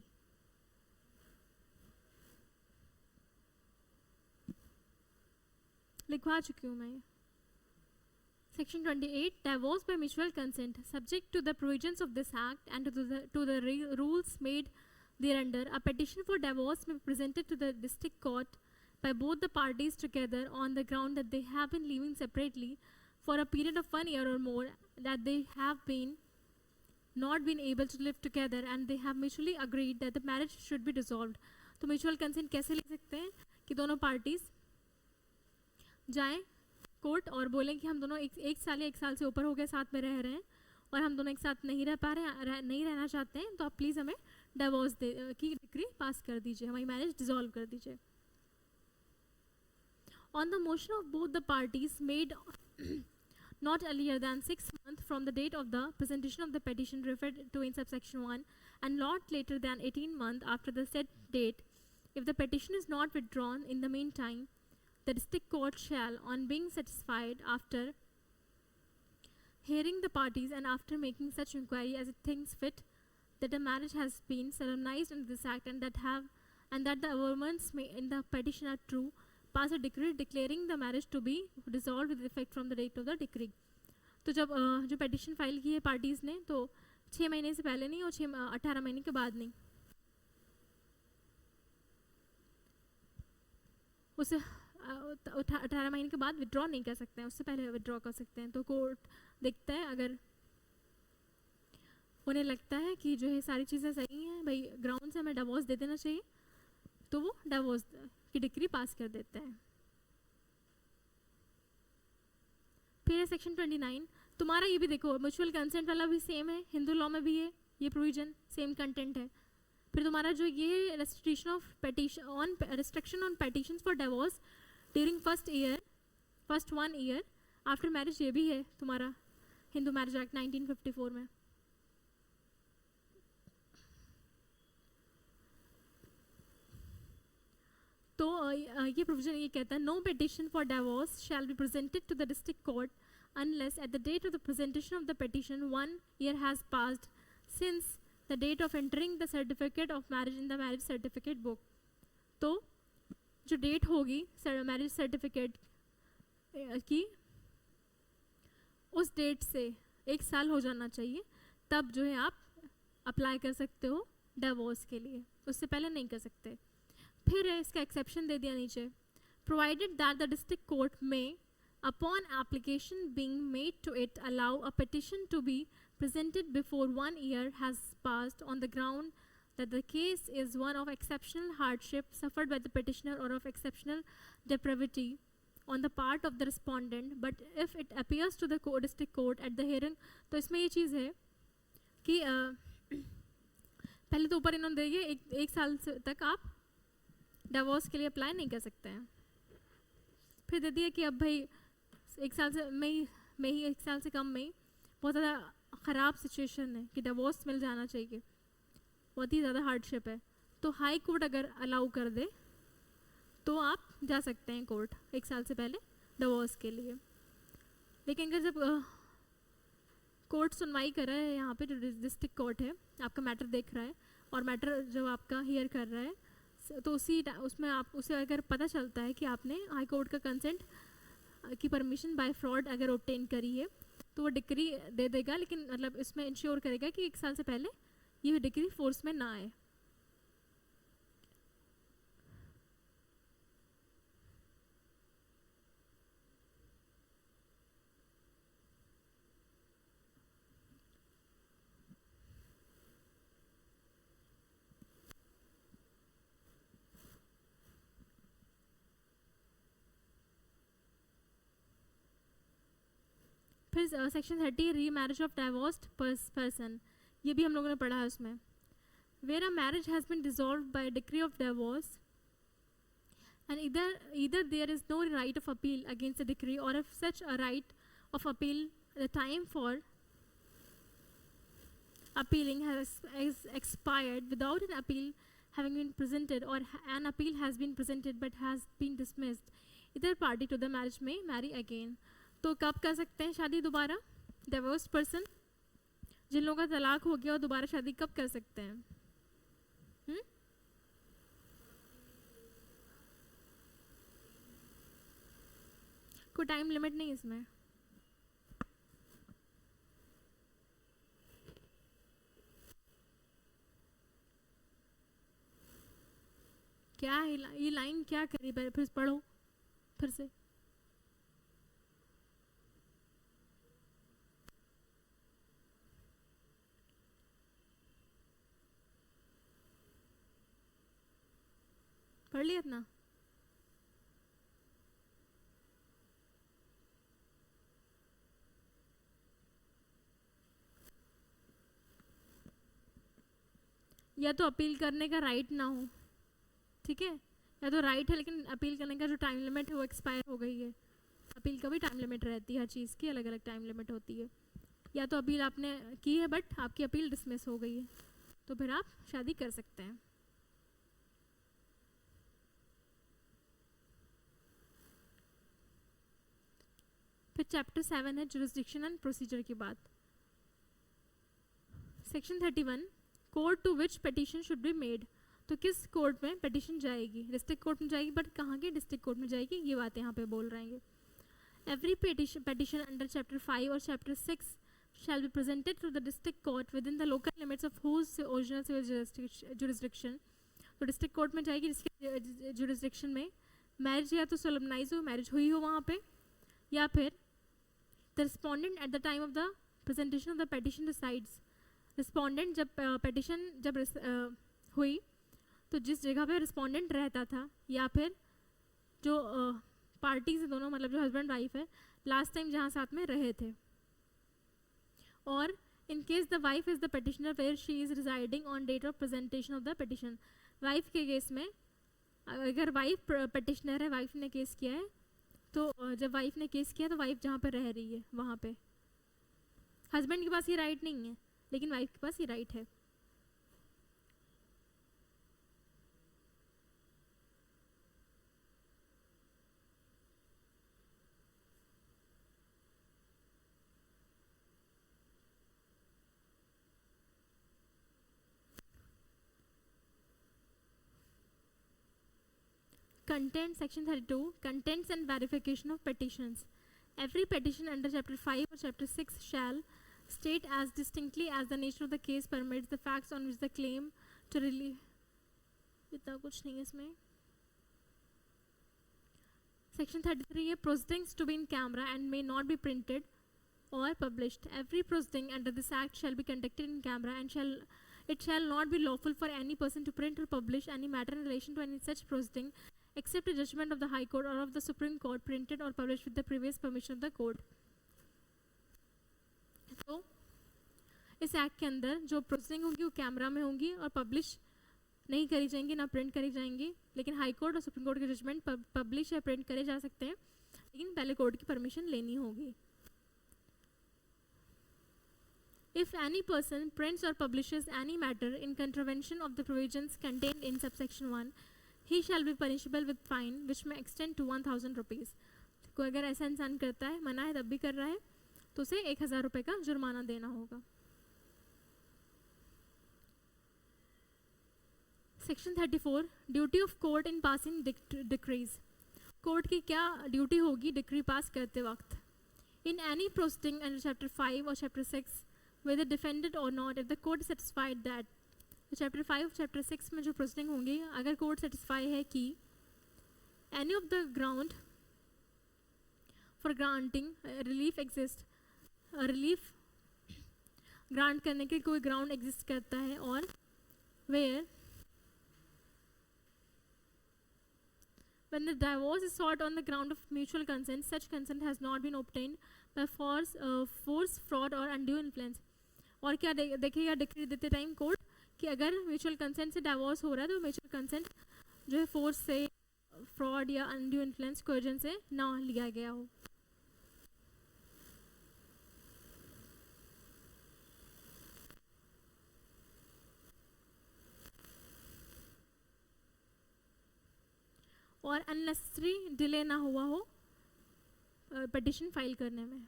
Speaker 1: लिखवा चुकी हूँ मैं। Section 28, divorce by mutual consent, subject to the provisions of this Act and to the rules made thereunder. A petition for divorce may be presented to the district court by both the parties together on the ground that they have been living separately for a period of 1 year or more, that they have not been able to live together, and they have mutually agreed that the marriage should be dissolved. तो mutual consent कैसे ले सकते हैं कि दोनों parties जाएं court और बोलें कि हम दोनों एक साल या 1 साल से ऊपर हो गए साथ में रह रहे हैं और हम दोनों एक साथ नहीं रह पा रहे हैं, नहीं रहना चाहते हैं, तो आप प्लीज़ हमें डिवोर्स की डिक्री पास कर दीजिए, हमारी मैरिज डिसॉल्व कर दीजिए। On the motion of both the parties made not earlier than 6 months from the date of the presentation of the petition referred to in subsection 1, and not later than 18 months after the said date, if the petition is not withdrawn in the meantime, the district court shall, on being satisfied after hearing the parties and after making such inquiry as it thinks fit, that a marriage has been solemnized under this act, and that the averments in the petition are true, pass a decree declaring the marriage to be dissolved with effect from the date of the decree. तो जब जो petition file की है parties ने, तो 6 महीने से पहले नहीं और 18 महीने के बाद नहीं, उसे 18 महीने के बाद विड्रॉ नहीं कर सकते हैं, उससे पहले विड्रॉ कर सकते हैं। तो कोर्ट देखता है, अगर उन्हें लगता है कि जो है सारी चीज़ें सही हैं, भाई ग्राउंड से हमें डिवोर्स दे देना चाहिए, तो वो डिवोर्स की डिक्री पास कर देते हैं। फिर सेक्शन 29, तुम्हारा ये भी देखो, म्यूचुअल कंसेंट वाला भी सेम है, हिंदू लॉ में भी है ये प्रोविजन, सेम कंटेंट है। फिर तुम्हारा जो ये restriction of petition on restriction on petitions for divorce during first 1 year after marriage, ये भी है तुम्हारा हिंदू मैरिज एक्ट 1954 में। तो ये प्रोविजन ये कहता है, no petition for divorce shall be presented to the district court unless at the date of the presentation of the petition 1 year has passed since the date of entering the certificate of marriage in the marriage certificate book। तो जो date होगी marriage certificate की, उस date से 1 साल हो जाना चाहिए, तब जो है आप अप्लाई कर सकते हो डिवोर्स के लिए, उससे पहले नहीं कर सकते। फिर इसका एक्सेप्शन दे दिया नीचे, provided that the district court में upon application being made to it allow a petition to be presented before 1 year has passed on the ground that the case is one of exceptional hardship suffered by the petitioner or of exceptional depravity on the part of the respondent, but if it appears to the district court at the hearing, तो इसमें ये चीज़ है कि पहले तो ऊपर इन्होंने दे दिया 1 साल तक आप डिवोर्स के लिए अप्लाई नहीं कर सकते हैं, फिर दे दिया कि अब भाई 1 साल से में ही 1 साल से कम में ही बहुत ज़्यादा ख़राब सिचुएशन है कि डिवोर्स मिल जाना चाहिए, बहुत ही ज़्यादा हार्डशिप है, तो हाई कोर्ट अगर अलाउ कर दे तो आप जा सकते हैं कोर्ट 1 साल से पहले डिवोर्स के लिए। लेकिन अगर जब कोर्ट सुनवाई कर रहा है, यहाँ पे जो डिस्ट्रिक्ट कोर्ट है आपका मैटर देख रहा है और मैटर जो आपका हियर कर रहा है तो उसमें आप उसे अगर पता चलता है कि आपने हाई कोर्ट का कंसेंट की परमिशन बाय फ्रॉड अगर ऑब्टेन करी है, तो वो डिक्री दे देगा, लेकिन मतलब इसमें इंश्योर करेगा कि 1 साल से पहले ये डिक्री फोर्स में ना आए. फिर सेक्शन 30 री मैरिज ऑफ डाइवोर्स्ड पर्सन, ये भी हम लोगों ने पढ़ा है उसमें. Where a marriage has been dissolve by decree of divorce and either there is no right of appeal against the decree, or if such a right of appeal, the time for appealing has expired without an appeal having been presented, or an appeal has been presented but has been dismissed, either party to the marriage may marry again. तो कब कर सकते हैं शादी दोबारा divorced person? जिन लोगों का तलाक हो गया और दोबारा शादी कब कर सकते हैं? कोई टाइम लिमिट नहीं इसमें. क्या है ये लाइन क्या करी? फिर पढ़ो फिर से. पढ़ लिया इतना? या तो अपील करने का राइट ना हो, ठीक है, या तो राइट है लेकिन अपील करने का जो टाइम लिमिट है वो एक्सपायर हो गई है. अपील का भी टाइम लिमिट रहती है, हर चीज़ की अलग अलग टाइम लिमिट होती है. या तो अपील आपने की है बट आपकी अपील डिसमिस हो गई है, तो फिर आप शादी कर सकते हैं. फिर चैप्टर 7 है जुरिस्डिक्शन एंड प्रोसीजर की बात. Section 31 court to which petition should be made. तो किस कोर्ट में पिटीशन जाएगी? डिस्ट्रिक्ट कोर्ट में जाएगी, बट कहाँ के डिस्ट्रिक्ट कोर्ट में जाएगी ये बात यहाँ पे बोल रहेंगे. एवरी पिटीशन अंडर चैप्टर 5 और chapter 6 shall be presented to the district court within the local limits of whose original civil jurisdiction. तो डिस्ट्रिक्ट कोर्ट में जाएगी जिसके जुरिस्डिक्शन में मैरिज या तो सोलमनाइज हो, मैरिज हुई हो वहाँ पे, या फिर the respondent at the time of the presentation of the petition decides. Respondent जब पिटीशन जब हुई तो जिस जगह पे रिस्पोंडेंट रहता था, या फिर जो पार्टीज दोनों, मतलब जो हस्बैंड वाइफ है, लास्ट टाइम जहाँ साथ में रहे थे. और in case the wife is the petitioner where she is residing on date of presentation of the petition. Wife के केस में अगर वाइफ पिटिशनर है, वाइफ ने केस किया है, तो जब वाइफ ने केस किया तो वाइफ जहाँ पर रह रही है वहाँ पे हस्बैंड के पास ये राइट नहीं है, लेकिन वाइफ के पास ये राइट है. Content, section 32, contents and verification of petitions. Every petition under chapter 5 or chapter 6 shall state as distinctly as the nature of the case permits the facts on which the claim to relief. इतना कुछ नहीं है इसमें. Section 33 है proceedings to be in camera and may not be printed or published. Every proceeding under this act shall be conducted in camera and it shall not be lawful for any person to print or publish any matter in relation to any such proceeding except a judgment of the High Court or of the Supreme Court printed or published with the previous permission of the court. तो इस act के अंदर जो proceeding होंगी वो camera में होंगी और पब्लिश नहीं करी जाएंगी, ना प्रिंट करी जाएंगी. लेकिन हाई कोर्ट और सुप्रीम कोर्ट के जजमेंट पब्लिश या प्रिंट करे जा सकते हैं, लेकिन पहले कोर्ट की परमिशन लेनी होगी. If any person prints or publishes any matter in contravention of the provisions contained in subsection 1, he shall be punishable with fine which may extend to 1000 rupees. कोई अगर ऐसा इंसान करता है, मना है तब भी कर रहा है, तो उसे 1000 रुपये का जुर्माना देना होगा. Section 34 duty of court in passing decrease. Court की क्या ड्यूटी होगी डिक्री पास करते वक्त. इन एनी प्रोसीडिंग अंडर चैप्टर 5 और chapter 6 whether defended or not, if the court is satisfied that chapter 5 chapter 6 में जो प्रोसीडिंग होंगी, अगर कोर्ट सेटिस्फाई है कि any of the ground for granting relief exist, relief grant करने के कोई ग्राउंड एग्जिस्ट करता है, और where when the divorce is sought on the ground of mutual consent, such consent has not been obtained by force, fraud or undue influence. और क्या देखेगा decree देते टाइम कोर्ट कि अगर म्यूचुअल कंसेंट से डाइवोर्स हो रहा है तो म्यूचुअल कंसेंट जो है फोर्स से, फ्रॉड या अनड्यू इन्फ्लुएंस, कोएर्जन से ना लिया गया हो. और अननेसेसरी डिले ना हुआ हो पिटिशन फाइल करने में.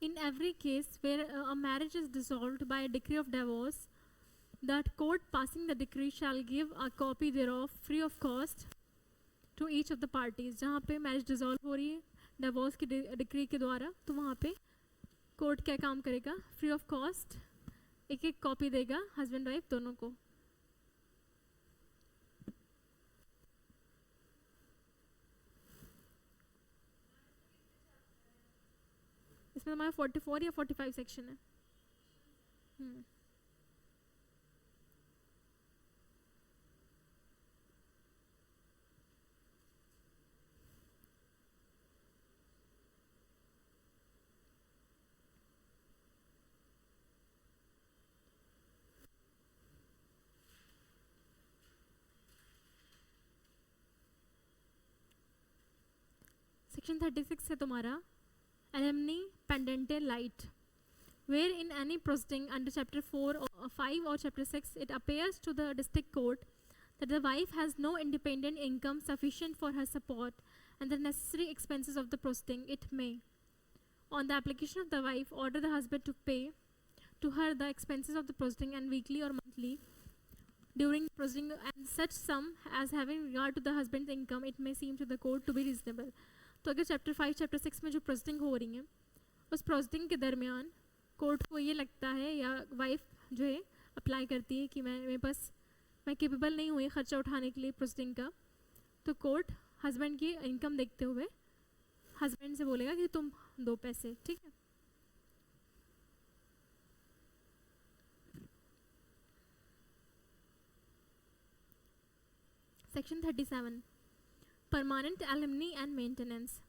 Speaker 1: In every case where a marriage is dissolved by a decree of divorce, that court passing the decree shall give a copy thereof free of cost to each of the parties. जहाँ पे marriage dissolve हो रही है divorce की decree के द्वारा, तो वहाँ पे कोर्ट क्या काम करेगा, फ्री ऑफ कॉस्ट एक एक कॉपी देगा हस्बैंड वाइफ दोनों को. इसमें हमारा 44 या 45 सेक्शन है. सेक्शन 36 है तुम्हारा alimony pendente light, where in any proceeding under chapter 4 or 5 or chapter 6 it appears to the district court that the wife has no independent income sufficient for her support and the necessary expenses of the proceeding, it may, on the application of the wife, order the husband to pay to her the expenses of the proceeding and weekly or monthly during proceeding, and such sum as having regard to the husband's income it may seem to the court to be reasonable. तो अगर chapter 5 chapter 6 में जो proceeding हो रही है उस proceeding के दरमियान कोर्ट को ये लगता है या वाइफ जो है अप्लाई करती है कि मेरे पास मैं कैपेबल नहीं हुई खर्चा उठाने के लिए प्रोसीडिंग का, तो कोर्ट हस्बैंड की इनकम देखते हुए हस्बैंड से बोलेगा कि तुम दो पैसे, ठीक है. Section 37 permanent alimony and maintenance.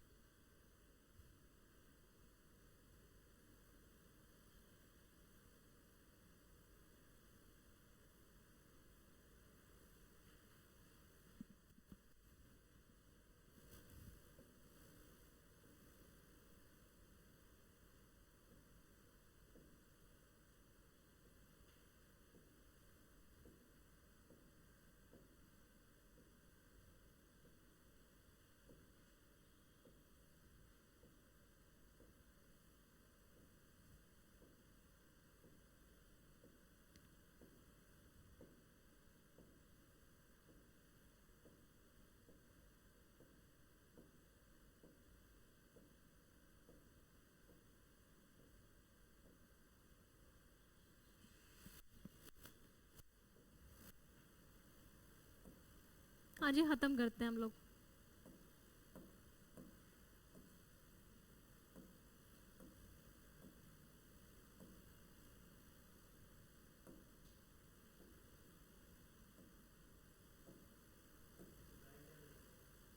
Speaker 1: आज ही ख़त्म करते हैं हम लोग.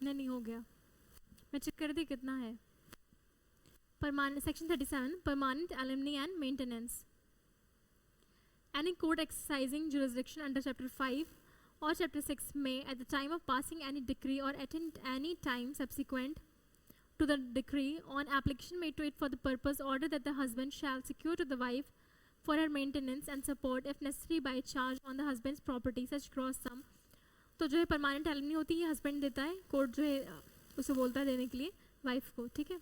Speaker 1: है नहीं हो गया, मैं चेक कर दी कितना है. Permanent section 37 permanent alimony and maintenance. Any court exercising jurisdiction under Chapter 5 or Chapter 6 may, at the time of passing any decree or at any time subsequent to the decree on application made to it for the purpose, order that the husband shall secure to the wife for her maintenance and support, if necessary, by charge on the husband's property such gross sum. तो जो है permanent alimony होती है husband देता है, court जो है उसे बोलता है देने के लिए वाइफ को. ठीक है.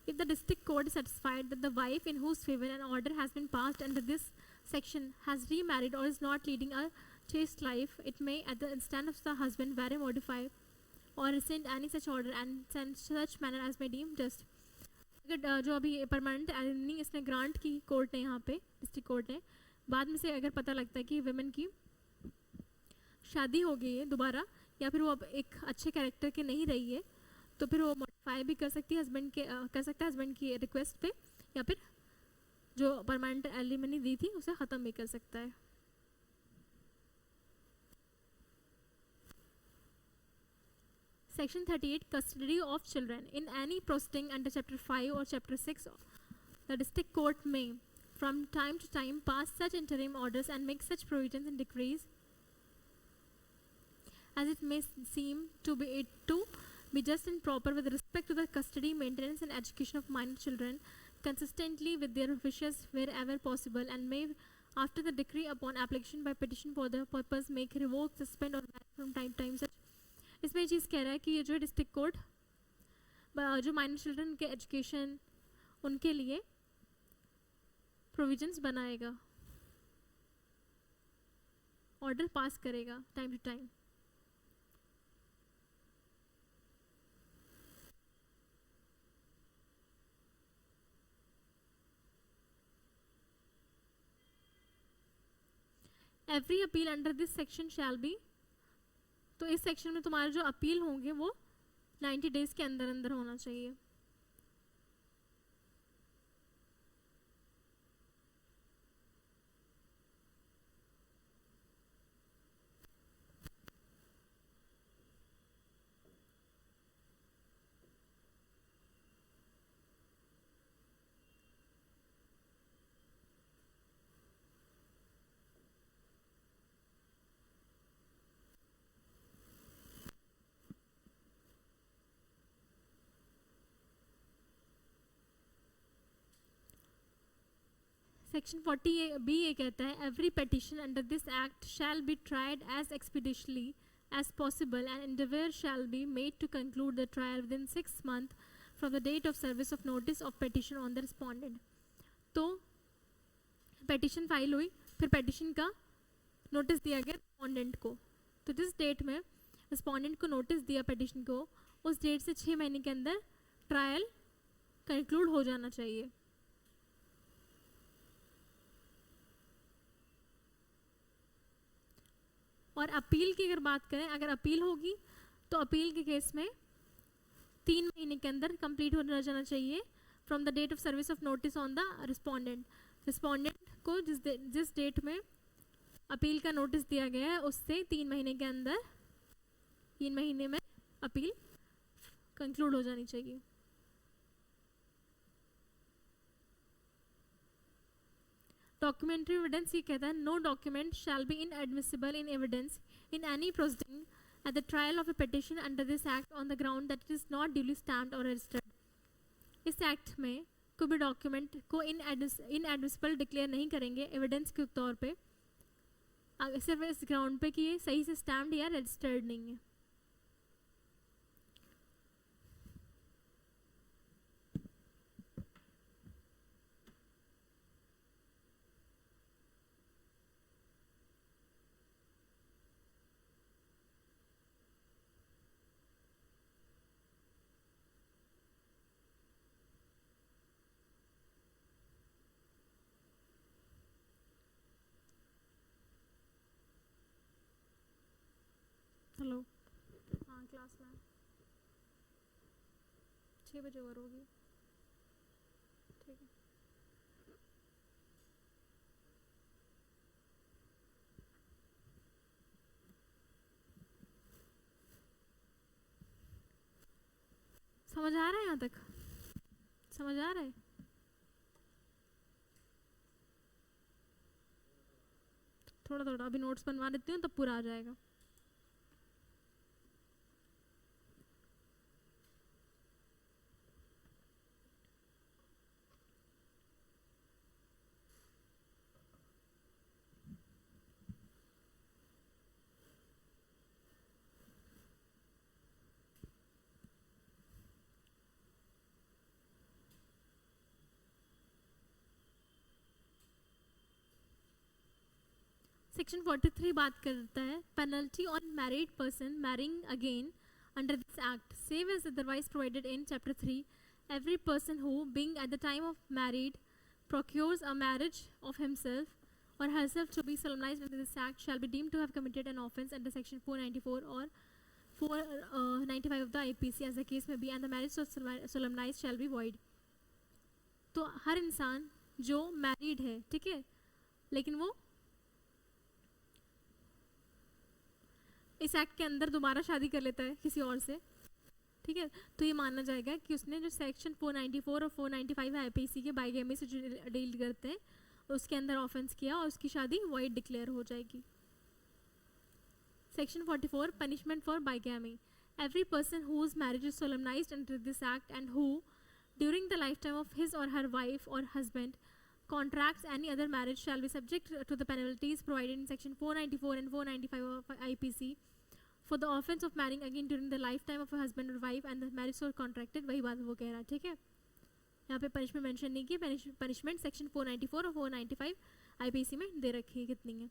Speaker 1: If the district court is satisfied that the wife in whose favor an order has been passed under this section has remarried or is not leading a chaste life, it may, at the instance of the husband, vary, modify or rescind any such order and in such manner as may deem just. अगर जो अभी permanent alimony इसने grant की court ने, यहाँ पे district court ने, बाद में से अगर पता लगता है कि विमेन की शादी हो गई है दोबारा या फिर वो अब एक अच्छे कैरेक्टर के नहीं रही है, तो फिर वो मॉडिफाई भी कर सकती है हस्बैंड के कर सकता है हस्बैंड की रिक्वेस्ट पे, या फिर जो परमानेंट एलिमनी दी थी उसे ख़त्म भी कर सकता है. Section 38 custody of children. In any proceeding under Chapter 5 or Chapter 6, the district court may from time to time pass such interim orders and make such provisions and decrees as it may seem to be just and proper with respect to the custody, maintenance and education of minor children, consistently with their wishes wherever possible, and may, after the decree upon application by petition for the purpose, make, revoke, suspend or ban from time to time such. इसमें ये चीज़ कह रहा है कि ये जो है district court जो माइनर चिल्ड्रन के एजुकेशन उनके लिए प्रोविजंस बनाएगा, ऑर्डर पास करेगा time to time. Every appeal under this section shall be, तो इस सेक्शन में तुम्हारे जो अपील होंगे वो 90 डेज के अंदर अंदर होना चाहिए. सेक्शन 40B ये कहता है every petition under this act shall be tried as expeditiously as possible and endeavour shall be made to conclude the trial within 6 months from the date of service of notice of petition on the respondent. तो petition file हुई, फिर petition का notice दिया गया respondent को, तो जिस date में रिस्पॉन्डेंट को नोटिस दिया पेटिशन को, उस डेट से 6 महीने के अंदर ट्रायल कंक्लूड हो जाना चाहिए. और अपील की अगर बात करें, अगर अपील होगी तो अपील के केस में 3 महीने के अंदर कंप्लीट हो जाना चाहिए from the date of service of notice on the respondent. Respondent को जिस डेट में अपील का नोटिस दिया गया है उससे 3 महीने के अंदर, 3 महीने में अपील कंक्लूड हो जानी चाहिए. डॉक्यूमेंट्री एविडेंस ये कहता है no document shall be inadmissible in evidence in any proceeding at the trial of a petition under this act on the ground that it is not duly stamped और registered. इस act में कोई भी document को inadmissible declare नहीं करेंगे evidence के तौर पे, सिर्फ इस ग्राउंड पे कि ये सही से स्टैम्प्ड या रजिस्टर्ड नहीं है. हेलो, हाँ क्लास में 6 बजे और होगी. ठीक है. समझ आ रहा है? यहाँ तक समझ आ रहा है? थोड़ा थोड़ा अभी नोट्स बनवा देती हूँ, तब पूरा आ जाएगा. सेक्शन 43 बात करता है penalty on married person marrying again under this act save as otherwise provided in chapter 3. Every person who, being at the time of married, procures a marriage of himself or herself to be solemnized under this act shall be deemed to have committed an offence under section 494 or 495 of the IPC as the case may be, and the marriage so solemnized shall be void. तो हर इंसान जो married है, ठीक है, लेकिन वो इस act के अंदर दोबारा शादी कर लेता है किसी और से, ठीक है, तो ये माना जाएगा कि उसने जो सेक्शन 494 और 495 आईपीसी के बाइगेमी से डील करते हैं उसके अंदर ऑफेंस किया और उसकी शादी वॉइड डिक्लेयर हो जाएगी. Section 44 punishment for bigamy. Every person whose marriage is सोलमनाइज्ड under this act and who during the life time of his or her wife और husband contracts any other marriage shall be subject to the penalties provided in section 494 and 495 of IPC for the offence of marrying again during the lifetime of a husband or wife and the marriage so contracted. वही बात वो कह रहा है, ठीक है, यहाँ पे पनिशमेंट मेंशन नहीं की. पनिशमेंट सेक्शन 494 और 495 IPC में दे रखी है कितनी है.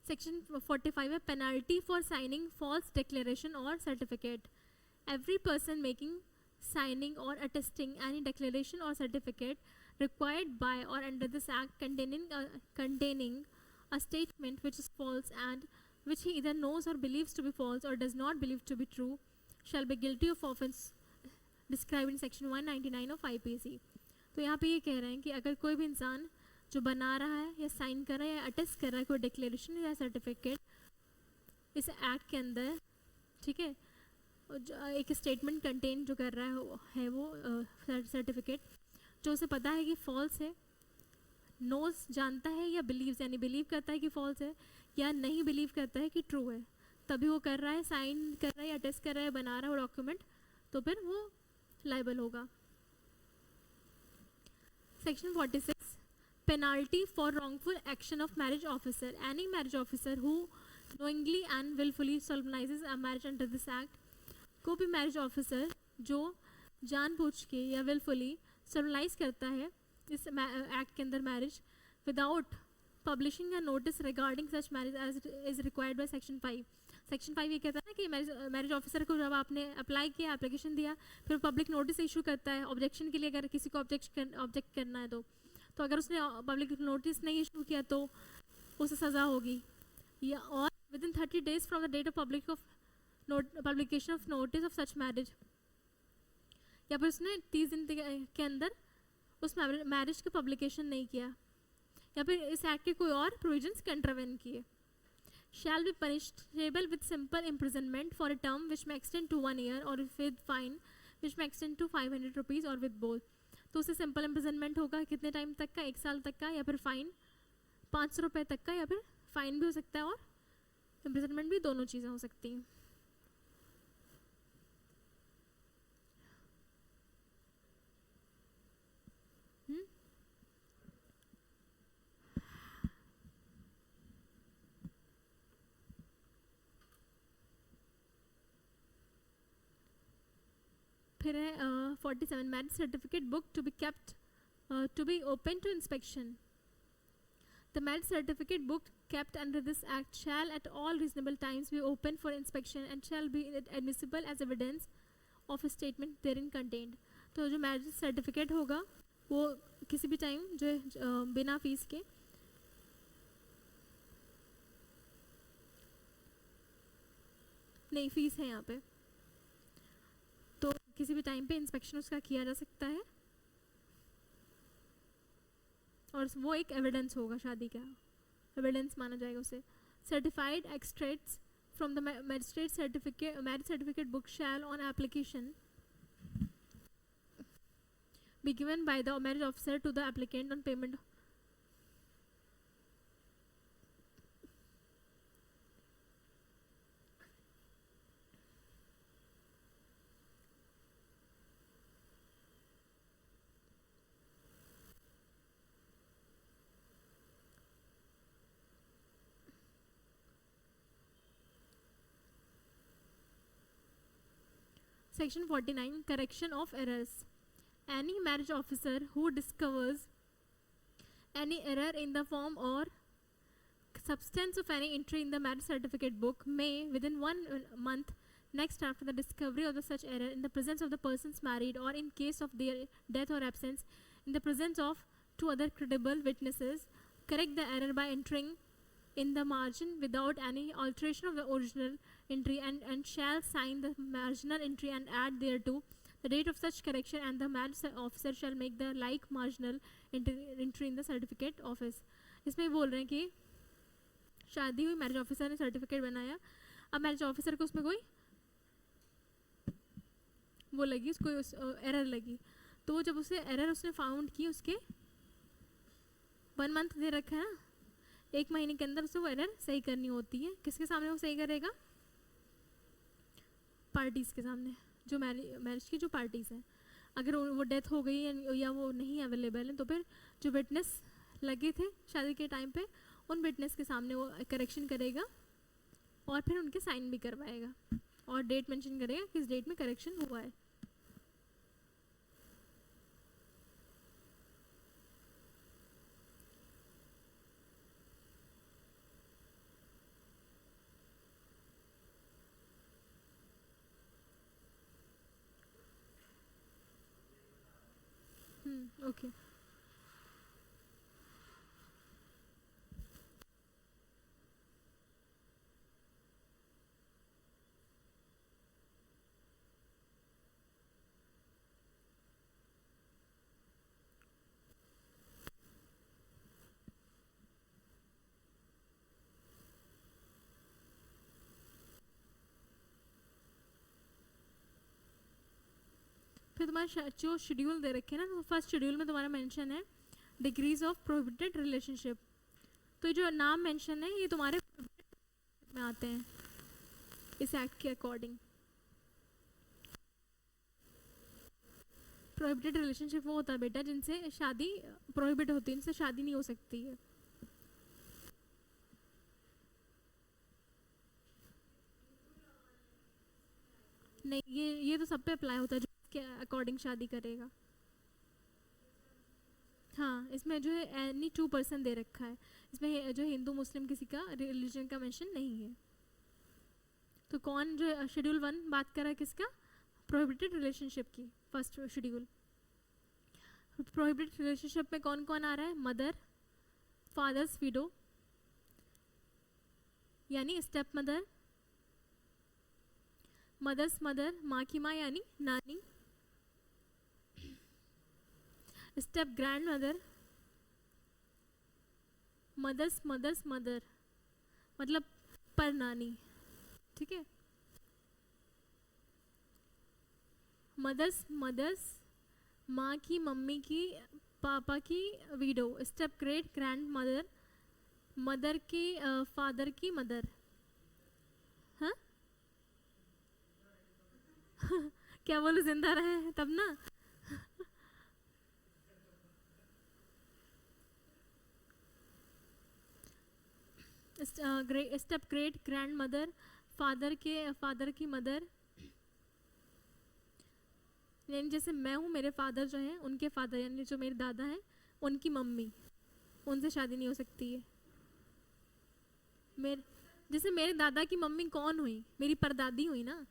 Speaker 1: सेक्शन 45 है penalty for signing false declaration or certificate. Every person making signing or attesting any declaration or certificate required by or under this act containing a statement which is false and which he either knows or believes to be false or does not believe to be true shall be guilty of offence described in section 199 of IPC. तो यहाँ पे ये कह रहे हैं कि अगर कोई भी इंसान जो बना रहा है या साइन कर रहा है या अटेस्ट कर रहा है कोई डिक्लेरेशन या सर्टिफिकेट इस एक्ट के अंदर, ठीक है, एक स्टेटमेंट कंटेन जो कर रहा है वो सर्टिफिकेट जो उसे पता है कि फॉल्स है, नोज जानता है या बिलीव्स यानी बिलीव करता है कि फॉल्स है या नहीं बिलीव करता है कि ट्रू है, तभी वो कर रहा है, साइन कर रहा है या टेस्ट कर रहा है, बना रहा है वो डॉक्यूमेंट, तो फिर वो लाइबल होगा. Section 46 penalty for wrongful action of marriage officer. Any marriage officer who knowingly and willfully solemnizes a marriage under this act. को भी मैरिज ऑफिसर जो जानबूझ के या विलफुली सोलमनाइज करता है इस एक्ट के अंदर marriage without publishing a notice regarding such marriage as is required by section 5. Section 5 ये कहता है ना कि मैरिज ऑफिसर को जब आपने अप्लाई किया, एप्लीकेशन दिया, फिर पब्लिक नोटिस इशू करता है ऑब्जेक्शन के लिए. अगर किसी को ऑब्जेक्ट करना है तो अगर उसने पब्लिक नोटिस नहीं इशू किया तो उसे सज़ा होगी. या और विद इन 30 days फ्रॉम द डेट ऑफ publication of notice of such marriage, या फिर उसने 30 दिन के अंदर उस मैरिज की पब्लिकेशन नहीं किया या फिर इस एक्ट के कोई और प्रोविजंस कंट्रावेन किए. shall be punishable with simple imprisonment for a term which may extend to 1 year or with fine which may extend to 500 rupees or with both. तो उसे सिंपल इम्प्रिजनमेंट होगा कितने टाइम तक का, 1 साल तक का, या फिर फाइन 500 रुपये तक का, या फिर फाइन भी हो सकता है और इम्प्रिजनमेंट भी, दोनों चीज़ें हो सकती हैं. फिर है 47 marriage certificate book to be kept to be open to inspection. The marriage certificate book kept under this act shall at all reasonable times be open for inspection and shall be admissible as evidence of a statement therein contained. तो जो marriage certificate होगा वो किसी भी time जो बिना fees के नहीं, फीस है यहाँ पे, तो किसी भी टाइम पे इंस्पेक्शन उसका किया जा सकता है और वो एक एविडेंस होगा, शादी का एविडेंस माना जाएगा उसे. Certified extracts from the marriage certificate book shall on application be given by the marriage officer to the applicant on payment. Section 49, correction of errors. Any marriage officer who discovers any error in the form or substance of any entry in the marriage certificate book may, within 1 month next after the discovery of the such error, in the presence of the persons married or in case of their death or absence, in the presence of 2 other credible witnesses, correct the error by entering in the margin without any alteration of the original entry and shall sign the marginal entry and add thereto the date of such correction, and the marriage officer shall make the like marginal entry in the certificate office. इसमें बोल रहे हैं कि शादी हुई, marriage officer ने certificate बनाया, अब मैरिज ऑफिसर को उसमें कोई वो लगी, उसको एरर लगी, तो जब उसे एरर उसने फाउंड की, उसके 1 मंथ दे रखा है ना, 1 महीने के अंदर उसे वो एरर सही करनी होती है. किसके सामने वो सही करेगा? पार्टीज़ के सामने, जो मैरिज की जो पार्टीज़ हैं. अगर वो डेथ हो गई या वो नहीं अवेलेबल है, तो फिर जो विटनेस लगे थे शादी के टाइम पे, उन विटनेस के सामने वो करेक्शन करेगा और फिर उनके साइन भी करवाएगा और डेट मेंशन करेगा किस डेट में करेक्शन हुआ है. ओके. फिर तुम्हारा जो शेड्यूल दे रखे हैं ना, तो फर्स्ट शेड्यूल में तुम्हारा मेंशन है डिग्रीज ऑफ प्रोहिबिटेड रिलेशनशिप. तो ये जो नाम मेंशन है ये तुम्हारे में आते हैं इस एक्ट के अकॉर्डिंग. प्रोहिबिटेड रिलेशनशिप वो होता है बेटा जिनसे शादी प्रोहिबिट होती है, इनसे शादी नहीं हो सकती है. नहीं, ये तो सब पे अप्लाई होता है जो इसके अकॉर्डिंग शादी करेगा. हाँ, इसमें जो है एनी 2 पर्सन दे रखा है, इसमें जो हिंदू मुस्लिम किसी का रिलीजन का मेंशन नहीं है. तो कौन जो शेड्यूल 1 बात कर रहा है किसका? प्रोहिबिटेड रिलेशनशिप की. फर्स्ट शेड्यूल प्रोहिबिटेड रिलेशनशिप में कौन कौन आ रहा है? मदर, फादर्स विडो यानी स्टेप मदर, मदर्स मदर माँ की माँ यानी नानी, step grand mother, mother's mother's mother मतलब पर नानी. ठीक है, मदर्स मदर्स माँ की मम्मी की पापा की window, step great grand mother, mother की फादर की मदर. हाँ क्या बोलो, जिंदा रहे तब ना. Step great grand mother, father की मदर, यानी जैसे मैं हूँ, मेरे फादर जो हैं उनके फादर यानी जो मेरे दादा हैं उनकी मम्मी, उनसे शादी नहीं हो सकती है. जैसे मेरे दादा की मम्मी कौन हुई? मेरी परदादी हुई ना.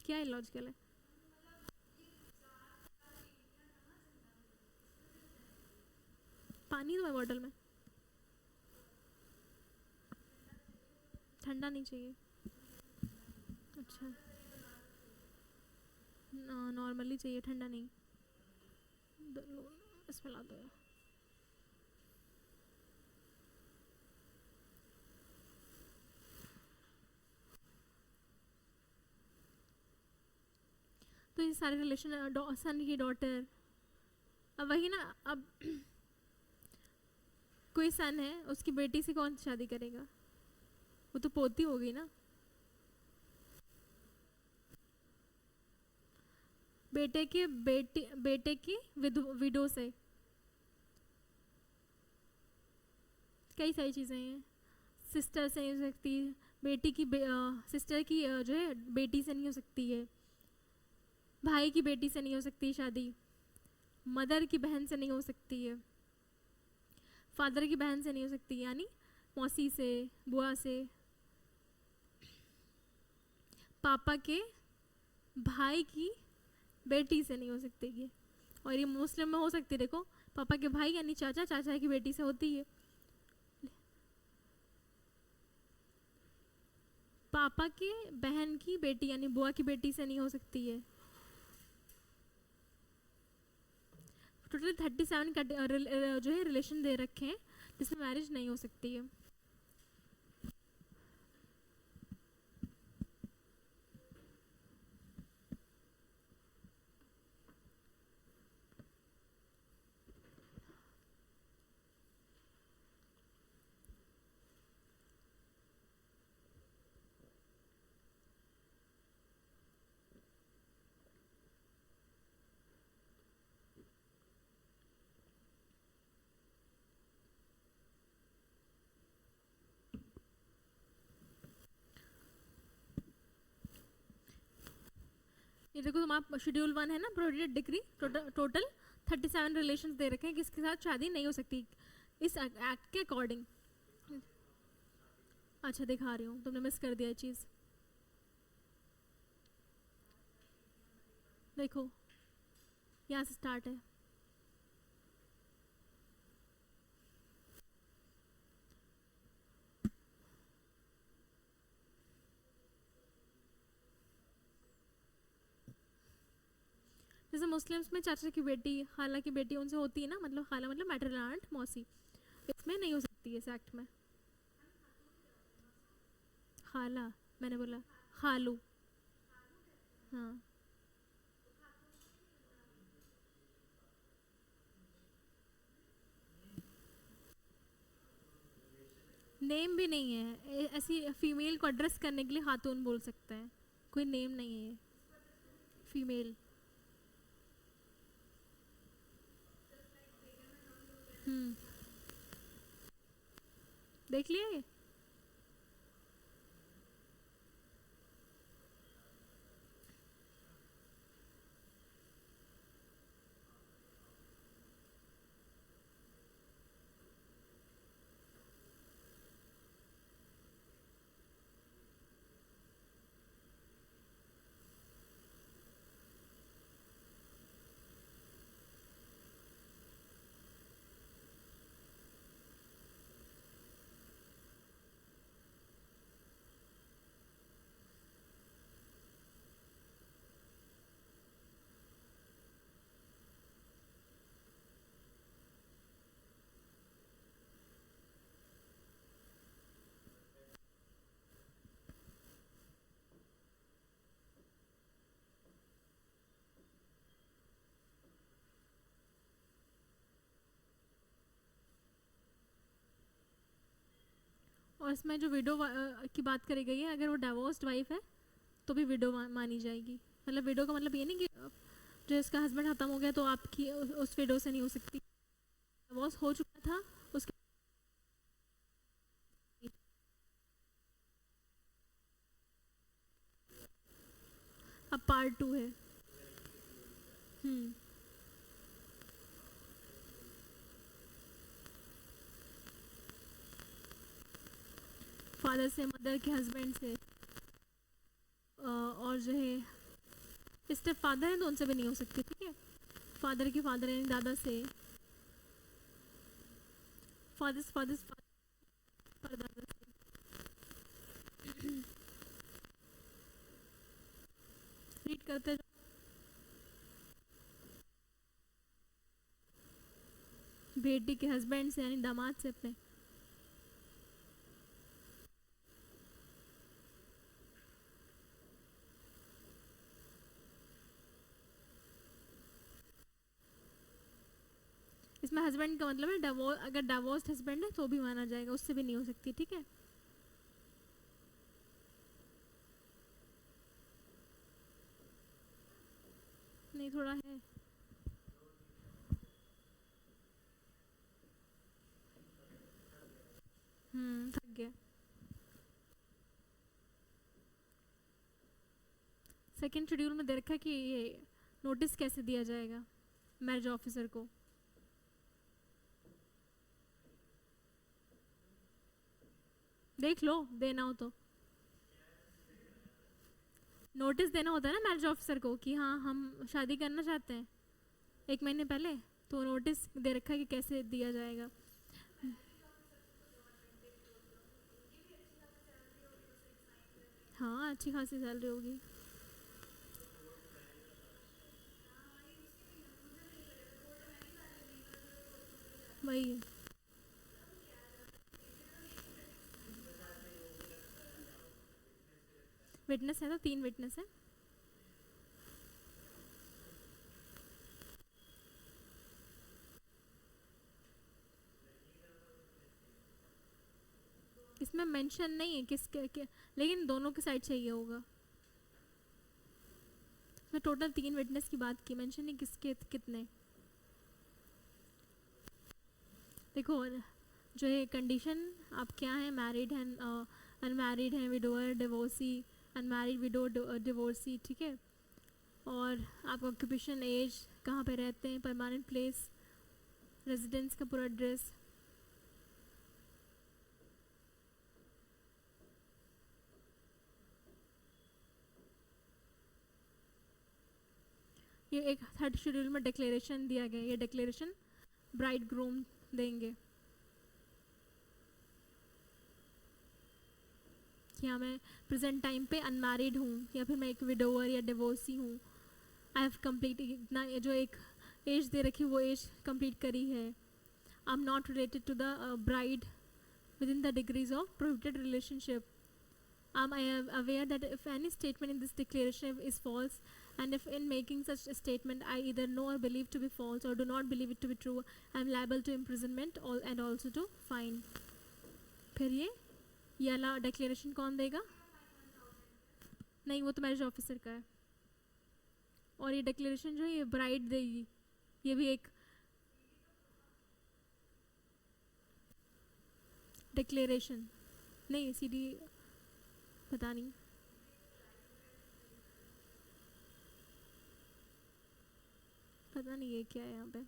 Speaker 1: क्या इलॉजिकल है? पानी दो है बॉटल में. ठंडा नहीं चाहिए. अच्छा, नॉर्मली चाहिए, ठंडा नहीं. इसमें ला दो. तो ये सारे रिलेशन, सन की डॉटर, अब वही ना, अब कोई सन है, उसकी बेटी से कौन शादी करेगा? वो तो पोती होगी ना। बेटे की विडो से, कई सारी चीज़ें हैं। सिस्टर से नहीं हो सकती, बेटी की सिस्टर की जो है बेटी से नहीं हो सकती है, भाई की बेटी से नहीं हो सकती शादी, मदर की बहन से नहीं हो सकती है, फादर की बहन से नहीं हो सकती, यानी मौसी से, बुआ से, पापा के भाई की बेटी से नहीं हो सकती है। और ये मुस्लिम में हो सकती है, देखो पापा के भाई यानी चाचा, चाचा की बेटी से होती है। पापा के बहन की बेटी यानी बुआ की बेटी से नहीं हो सकती है। टोटल 37 जो है रिलेशन दे रखे हैं जिसमें मैरिज नहीं हो सकती है। ये देखो तुम्हारा शेड्यूल 1 है ना, प्रोहिबिटेड डिग्री, टोटल 37 रिलेशंस दे रखे हैं किसके साथ शादी नहीं हो सकती इस एक्ट के अकॉर्डिंग। अच्छा दिखा रही हूँ, तुमने मिस कर दिया ये चीज़। देखो यहाँ से स्टार्ट है। जैसे मुस्लिम्स में चाचा की बेटी, खाला की बेटी उनसे होती है ना, मतलब खाला मतलब मैटरनल आंट, मौसी, इसमें नहीं हो सकती है इस एक्ट में। खाला, मैंने बोला खालू। हाँ, नेम भी नहीं है, ऐसी फीमेल को एड्रेस करने के लिए खातून बोल सकते हैं, कोई नेम नहीं है फीमेल। देख लिया ये। और इसमें जो विडो की बात करी गई है, अगर वो डाइवोर्स्ड वाइफ है तो भी विडो मानी जाएगी। मतलब विडो का मतलब ये नहीं कि जो इसका हस्बैंड खत्म हो गया तो आपकी उस विडो से नहीं हो सकती, डाइवोर्स हो चुका था उसके। अब पार्ट 2 है। हम्म, फादर से, मदर के हस्बैंड से, और जो है स्टेप फादर है तो उनसे भी नहीं हो सकती, ठीक है। फादर की फादर यानी दादा से, फादर फादर दादा से। रीड करते जाओ। बेटी के हस्बैंड से यानी दामाद से अपने। मतलब हस्बैंड का मतलब है अगर डिवोर्स्ड हस्बैंड है तो भी माना जाएगा, उससे भी नहीं हो सकती, ठीक है। नहीं थोड़ा है। थक गया। सेकेंड शेड्यूल में दे रखा है कि ये नोटिस कैसे दिया जाएगा मैरिज ऑफिसर को। देख लो, देना हो तो नोटिस देना होता है ना मैरिज ऑफिसर को कि हाँ हम शादी करना चाहते हैं 1 महीने पहले, तो नोटिस दे रखा है कि कैसे दिया जाएगा। हाँ अच्छी खासी सैलरी होगी। वही है। विटनेस है तो 3 विटनेस है। इसमें मेंशन नहीं है किसके लेकिन दोनों की साइड चाहिए होगा। मैं टोटल 3 विटनेस की बात की, मेंशन नहीं किसके कितने। देखो जो है कंडीशन आप क्या है, मैरिड है, अनमैरिड है, widower, divorcee, unmarried window, divorcee, ठीक है। और आपका ऑक्यूपेशन, एज, कहाँ पे रहते हैं, परमानेंट प्लेस, रेजिडेंस का पूरा एड्रेस। ये एक थर्ड शेड्यूल में डिक्लेरेशन दिया गया, ये डिक्लेरेशन ब्राइड ग्रूम देंगे कि हाँ मैं प्रेजेंट टाइम पे अनमैरिड हूँ या फिर मैं एक विडोवर या डिवोर्सी हूँ। आई हैव कंप्लीट इतना जो एक एज दे रखी वो एज कंप्लीट करी है। I am not related to the bride within the degrees of prohibited relationship. I am aware that if any statement in this declaration is false, and if in making such a statement I either know or believe to be false or do not believe it to be true, I am liable to imprisonment and also to fine. फिर ये वाला declaration कौन देगा? नहीं वो तो marriage officer का है। और ये डिक्लेरेशन जो है ये ब्राइड देगी, ये भी एक डिक्लेरेशन। नहीं सीडी पता नहीं, पता नहीं ये क्या है यहाँ पे।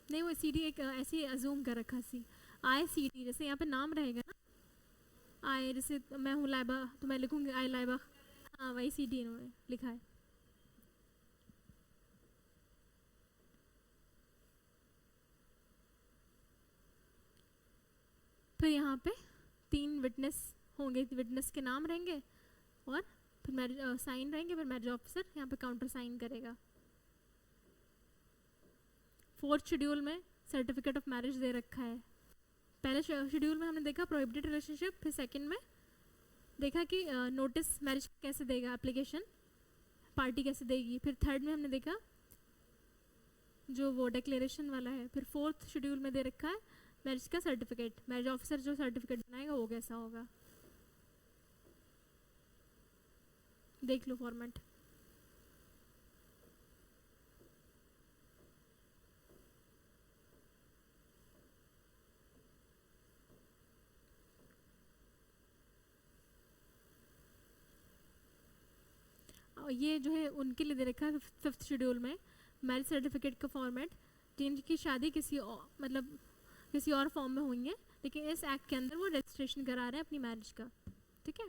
Speaker 1: नहीं वो सीडी एक ऐसी अजूम कर रखा सी आई सी डी, जैसे यहाँ पे नाम रहेगा ना आई, जैसे मैं हूँ लाइबा तो मैं लिखूँगी आई लाइबा। हाँ वही सी डी इन्होंने लिखा है। फिर यहाँ पे 3 विटनेस होंगे, विटनेस के नाम रहेंगे और फिर मैरिज साइन रहेंगे, फिर मैरिज ऑफिसर यहाँ पे काउंटर साइन करेगा। फोर्थ शेड्यूल में सर्टिफिकेट ऑफ मैरिज दे रखा है। पहले शेड्यूल में हमने देखा प्रोहिबिटेड रिलेशनशिप, फिर सेकंड में देखा कि नोटिस मैरिज कैसे देगा, एप्लीकेशन पार्टी कैसे देगी, फिर थर्ड में हमने देखा जो वो डिक्लेरेशन वाला है, फिर फोर्थ शेड्यूल में दे रखा है मैरिज का सर्टिफिकेट। मैरिज ऑफिसर जो सर्टिफिकेट बनाएगा वो कैसा होगा, देख लो फॉर्मेट। ये जो है उनके लिए दे रखा है फिफ्थ शेड्यूल में मैरिज सर्टिफिकेट का फॉर्मेट, जिनकी शादी किसी और मतलब किसी और फॉर्म में हुई है लेकिन इस एक्ट के अंदर वो रजिस्ट्रेशन करा रहे हैं अपनी मैरिज का, ठीक है।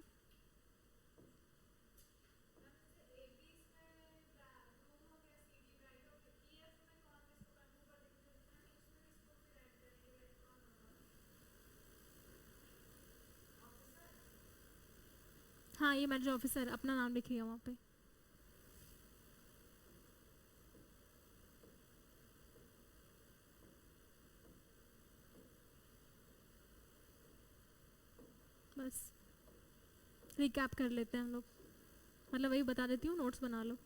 Speaker 1: हाँ ये मैरिज ऑफिसर अपना नाम लिखिएगा वहाँ पे। बस रिकैप कर लेते हैं हम लोग, मतलब वही बता देती हूँ, नोट्स बना लो।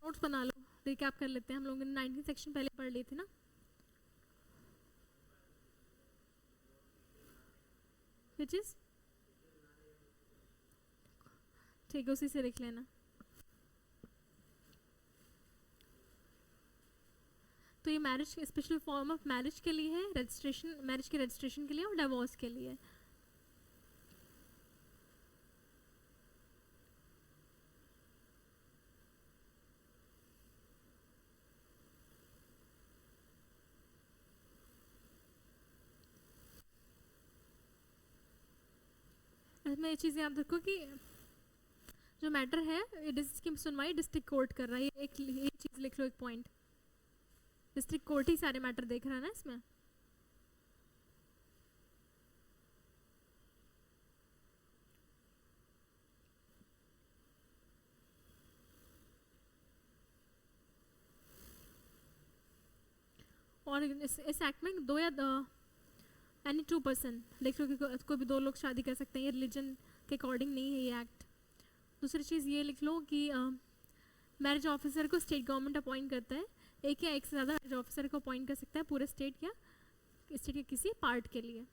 Speaker 1: नोट्स बना लो, रिकैप कर लेते हैं, हम लोगों ने 19 सेक्शन पहले पढ़ ली थी ना। विच इज ठीक है, उसी से लिख लेना। तो ये marriage, special form of marriage के लिए है, रजिस्ट्रेशन, मैरिज के रजिस्ट्रेशन के लिए और डिवोर्स के लिए। इसमें ये चीज़ याद रखो कि जो मैटर है इसकी सुनवाई डिस्ट्रिक्ट कोर्ट कर रहा है, एक चीज़ लिख लो, एक पॉइंट, डिस्ट्रिक्ट कोर्ट ही सारे मैटर देख रहा है ना इसमें। और इस एक्ट में दो या एनी 2 पर्सन लिख लो कि कोई भी 2 लोग शादी कर सकते हैं, ये रिलीजन के अकॉर्डिंग नहीं है ये एक्ट। दूसरी चीज़ ये लिख लो कि मैरिज ऑफिसर को स्टेट गवर्नमेंट अपॉइंट करता है, एक या एक से ज़्यादा मैरिज ऑफिसर को अपॉइंट कर सकता है पूरे स्टेट या स्टेट के किसी पार्ट के लिए।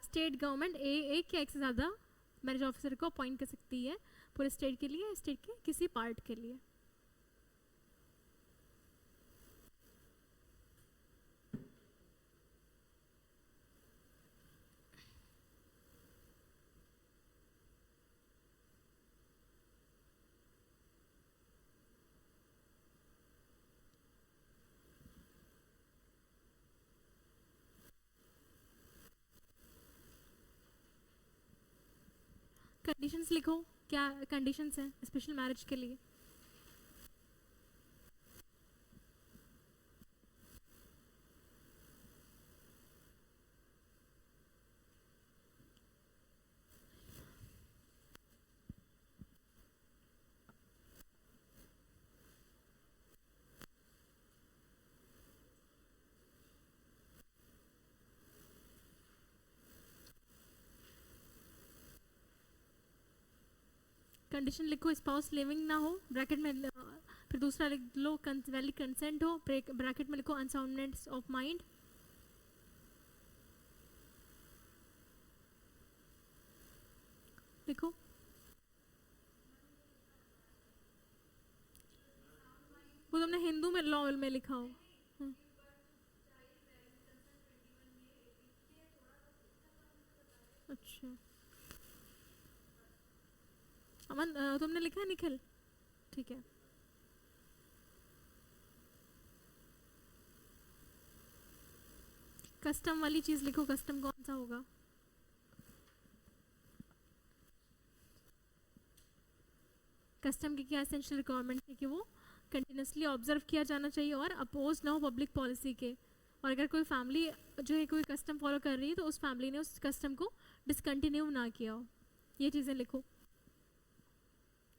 Speaker 1: स्टेट गवर्नमेंट एक या एक से ज़्यादा मैरिज ऑफिसर को अपॉइंट कर सकती है पूरे स्टेट के लिए, स्टेट के किसी पार्ट के लिए। कंडीशंस लिखो, क्या कंडीशंस हैं स्पेशल मैरिज के लिए। कंडीशन लिखो, स्पाउस लिविंग ना हो, ब्रैकेट में फिर दूसरा लिख लो वैलिड कंसेंट हो, ब्रैकेट में लिखो अनसाउंडनेस ऑफ माइंड। लिखो वो तुमने हिंदू में लॉ में लिखा हो। अच्छा अमन, तुमने लिखा है निखिल? ठीक है। कस्टम वाली चीज लिखो, कस्टम कौन सा होगा? कस्टम की क्या एसेंशियल रिक्वायरमेंट है कि वो कंटिन्यूसली ऑब्जर्व किया जाना चाहिए और अपोज ना हो पब्लिक पॉलिसी के। और अगर कोई फैमिली जो है कोई कस्टम फॉलो कर रही है तो उस फैमिली ने उस कस्टम को डिसकंटिन्यू ना किया हो। ये चीज़ें लिखो,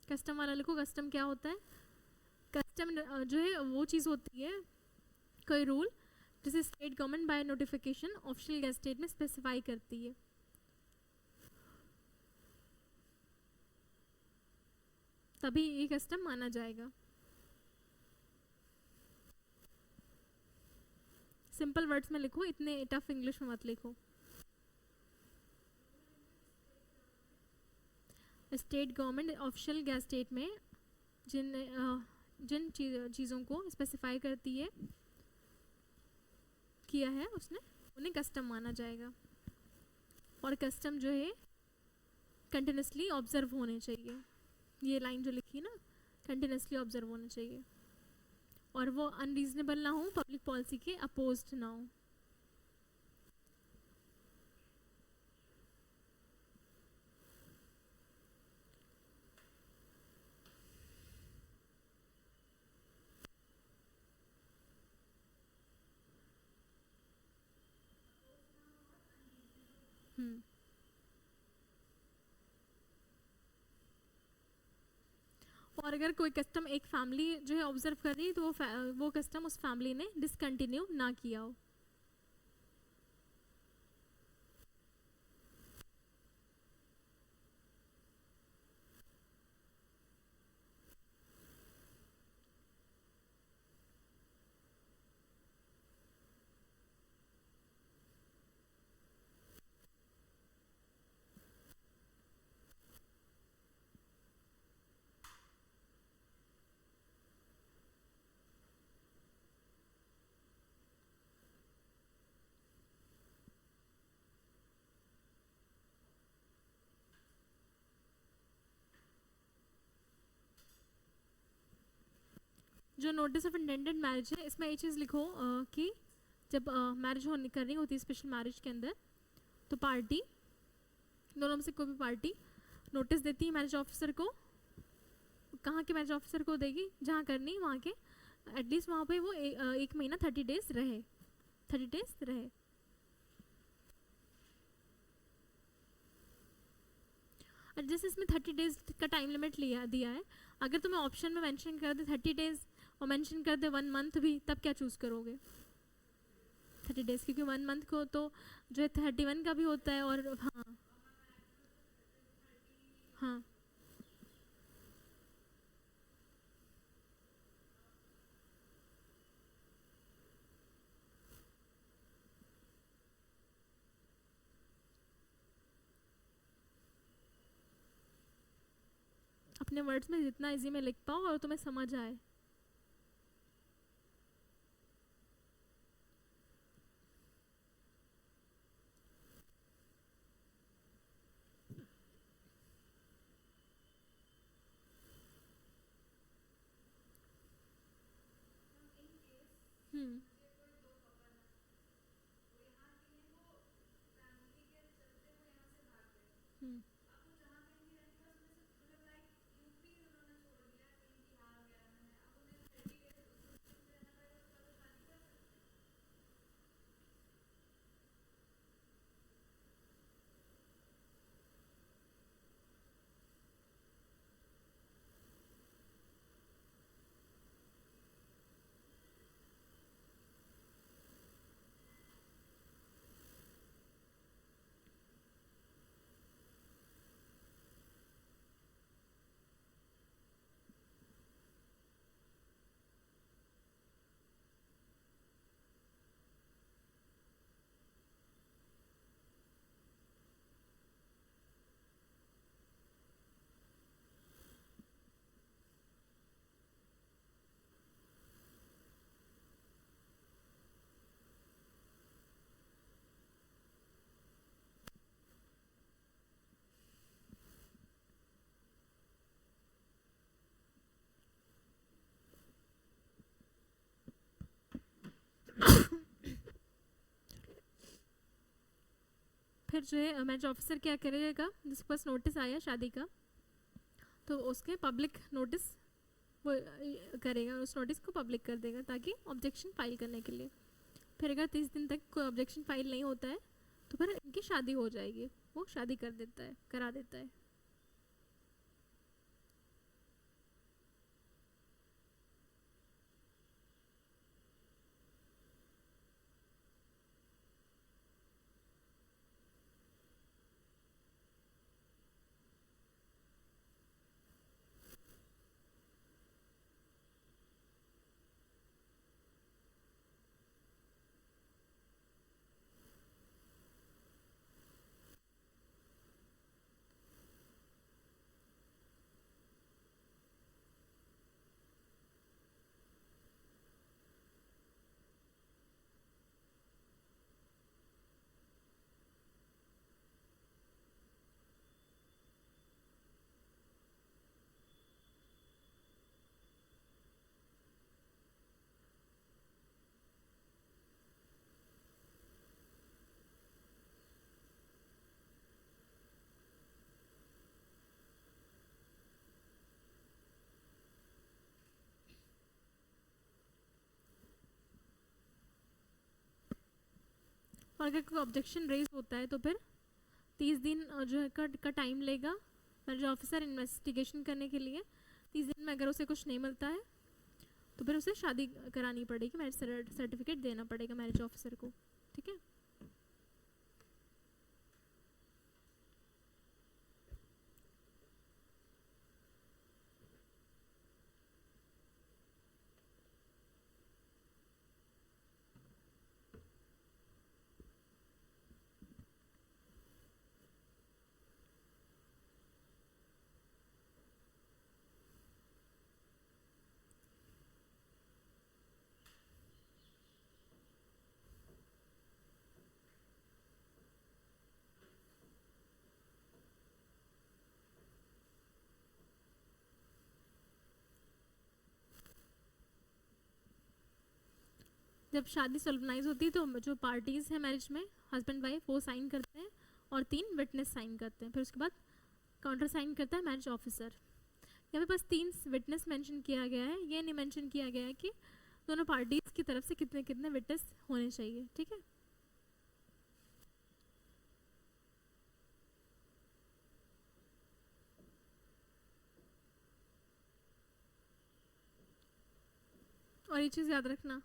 Speaker 1: कस्टम वाला लिखो। कस्टम क्या होता है? कस्टम जो है वो चीज़ होती है, कोई रूल जिसे state government by notification official gazette में स्पेसिफाई करती है। तभी ये कस्टम माना जाएगा। सिंपल वर्ड्स में लिखो, इतने टफ इंग्लिश में मत लिखो। स्टेट गवर्नमेंट ऑफिशियल गैजेट में जिन चीज़ों को स्पेसिफाई करती है किया है उसने, उन्हें कस्टम माना जाएगा। और कस्टम जो है कंटिन्यूसली ऑब्जर्व होने चाहिए। ये लाइन जो लिखी ना, कंटिन्यूसली ऑब्जर्व होने चाहिए और वो अनरीजनेबल ना हो, पब्लिक पॉलिसी के अपोज्ड ना हो। हम्म। और अगर कोई कस्टम एक फैमिली जो है ऑब्जर्व कर रही है तो वो कस्टम उस फैमिली ने डिसकंटिन्यू ना किया हो। जो नोटिस ऑफ इंटेंडेड मैरिज है इसमें ये चीज़ लिखो कि जब मैरिज होने करनी होती है स्पेशल मैरिज के अंदर, तो पार्टी दोनों में से कोई भी पार्टी नोटिस देती है मैरिज ऑफिसर को। कहाँ के मैरिज ऑफिसर को देगी? जहाँ करनी वहाँ के एटलीस्ट वहाँ पे वो एक महीना 30 डेज रहे, 30 डेज रहे। और जैसे इसमें 30 डेज का टाइम लिमिट लिया दिया है, अगर तुम्हें ऑप्शन में मेंशन कर दे 30 डेज और मेंशन कर दे 1 मंथ भी, तब क्या चूज़ करोगे? 30 डेज, क्योंकि 1 मंथ को तो जो है 31 का भी होता है। और हाँ हाँ अपने वर्ड्स में जितना इजी में लिख पाओ और तुम्हें समझ आए। हम्म। हम्म। फिर जो है मैरिज ऑफिसर क्या करेगा, जिसके पास नोटिस आया शादी का, तो उसके पब्लिक नोटिस वो करेगा, उस नोटिस को पब्लिक कर देगा ताकि ऑब्जेक्शन फाइल करने के लिए। फिर अगर 30 दिन तक कोई ऑब्जेक्शन फाइल नहीं होता है तो फिर इनकी शादी हो जाएगी, वो शादी कर देता है, करा देता है। और अगर कोई ऑब्जेक्शन रेज होता है तो फिर 30 दिन जो है का टाइम लेगा मैरिज ऑफिसर इन्वेस्टिगेशन करने के लिए। 30 दिन में अगर उसे कुछ नहीं मिलता है तो फिर उसे शादी करानी पड़ेगी, मैरिज सर्टिफिकेट देना पड़ेगा मैरिज ऑफिसर को। ठीक है। जब शादी सोलमनाइज होती है तो जो पार्टीज़ हैं मैरिज में, हस्बैंड वाइफ, वो साइन करते हैं और 3 विटनेस साइन करते हैं। फिर उसके बाद काउंटर साइन करता है मैरिज ऑफिसर। यहाँ पे बस 3 विटनेस मेंशन किया गया है, ये नहीं मेंशन किया गया है कि दोनों पार्टीज़ की तरफ से कितने कितने विटनेस होने चाहिए। ठीक है। और ये चीज़ याद रखना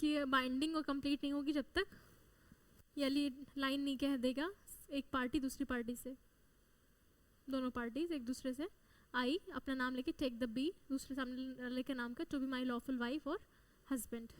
Speaker 1: कि बाइंडिंग और कंप्लीट नहीं होगी जब तक ये लाइन नहीं कह देगा एक पार्टी दूसरी पार्टी से, दोनों पार्टीज एक दूसरे से, आई अपना नाम लेके टेक द बी, दूसरे सामने वाले के नाम का, to be my lawful wife और हस्बैंड।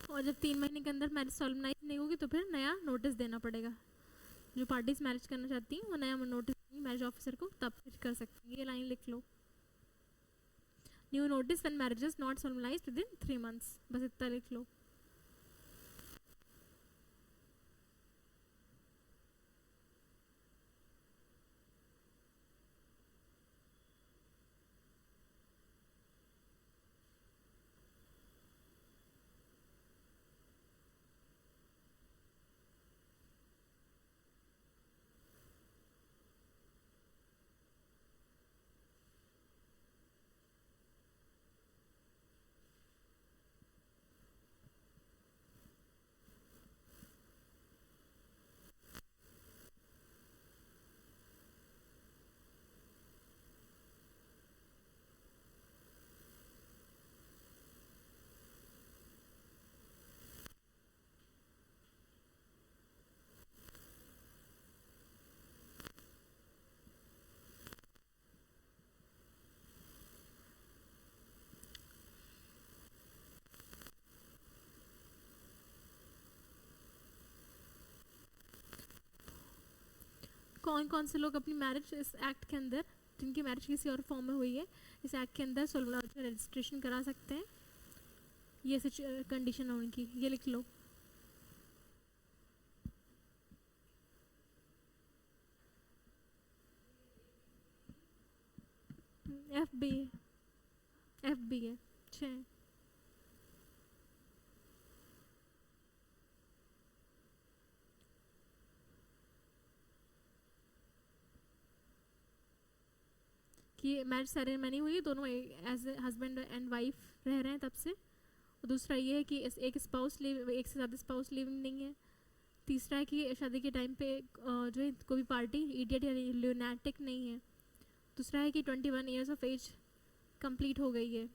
Speaker 1: और जब 3 महीने के अंदर मैरिज सॉल्वनाइज नहीं होगी तो फिर नया नोटिस देना पड़ेगा। जो पार्टीज मैरिज करना चाहती हैं वो नया नोटिस देंगी मैरिज ऑफिसर को, तब फिर कर सकती हैं। ये लाइन लिख लो, new notice when marriage is not solemnized within 3 months, बस इतना लिख लो। कौन कौन से लोग अपनी मैरिज इस एक्ट के अंदर, जिनकी मैरिज किसी और फॉर्म में हुई है, इस एक्ट के अंदर सोलमनाइज रजिस्ट्रेशन करा सकते हैं? ये कंडीशन है उनकी, ये लिख लो। एफ बी है 6। कि मैरिज सेरेमनी हुई, दोनों एज हस्बैंड एंड वाइफ रह रहे हैं तब से। और दूसरा ये है कि एक स्पाउस लिव, एक से ज़्यादा स्पाउस लिविंग नहीं है। तीसरा है कि शादी के टाइम पे जो है कोई भी पार्टी इडियट या ल्यूनेटिक नहीं है। दूसरा है कि 21 ईयर्स ऑफ एज कंप्लीट हो गई है।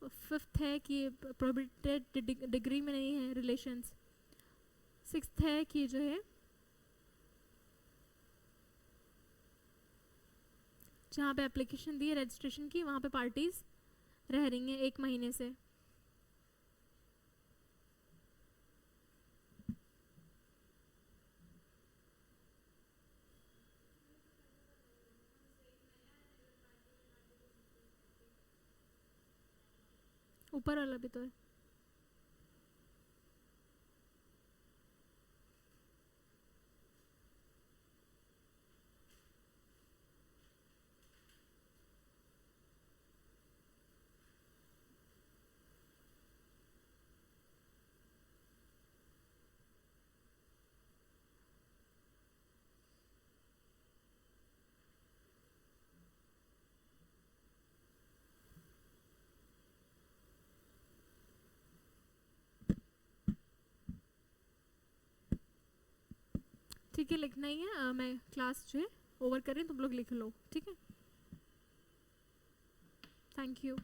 Speaker 1: फिफ्थ है कि प्रोहिबिटेड डिग्री में नहीं है रिलेशंस। सिक्स्थ है कि जो है जहाँ पे एप्लीकेशन दी है रजिस्ट्रेशन की, वहाँ पे पार्टीज रह रही हैं 1 महीने से। ऊपर वाला भी तो है। ठीक है, लिखना ही है। मैं क्लास जो है ओवर कर रही हूँ, तुम लोग लिख लो, ठीक है। Thank you.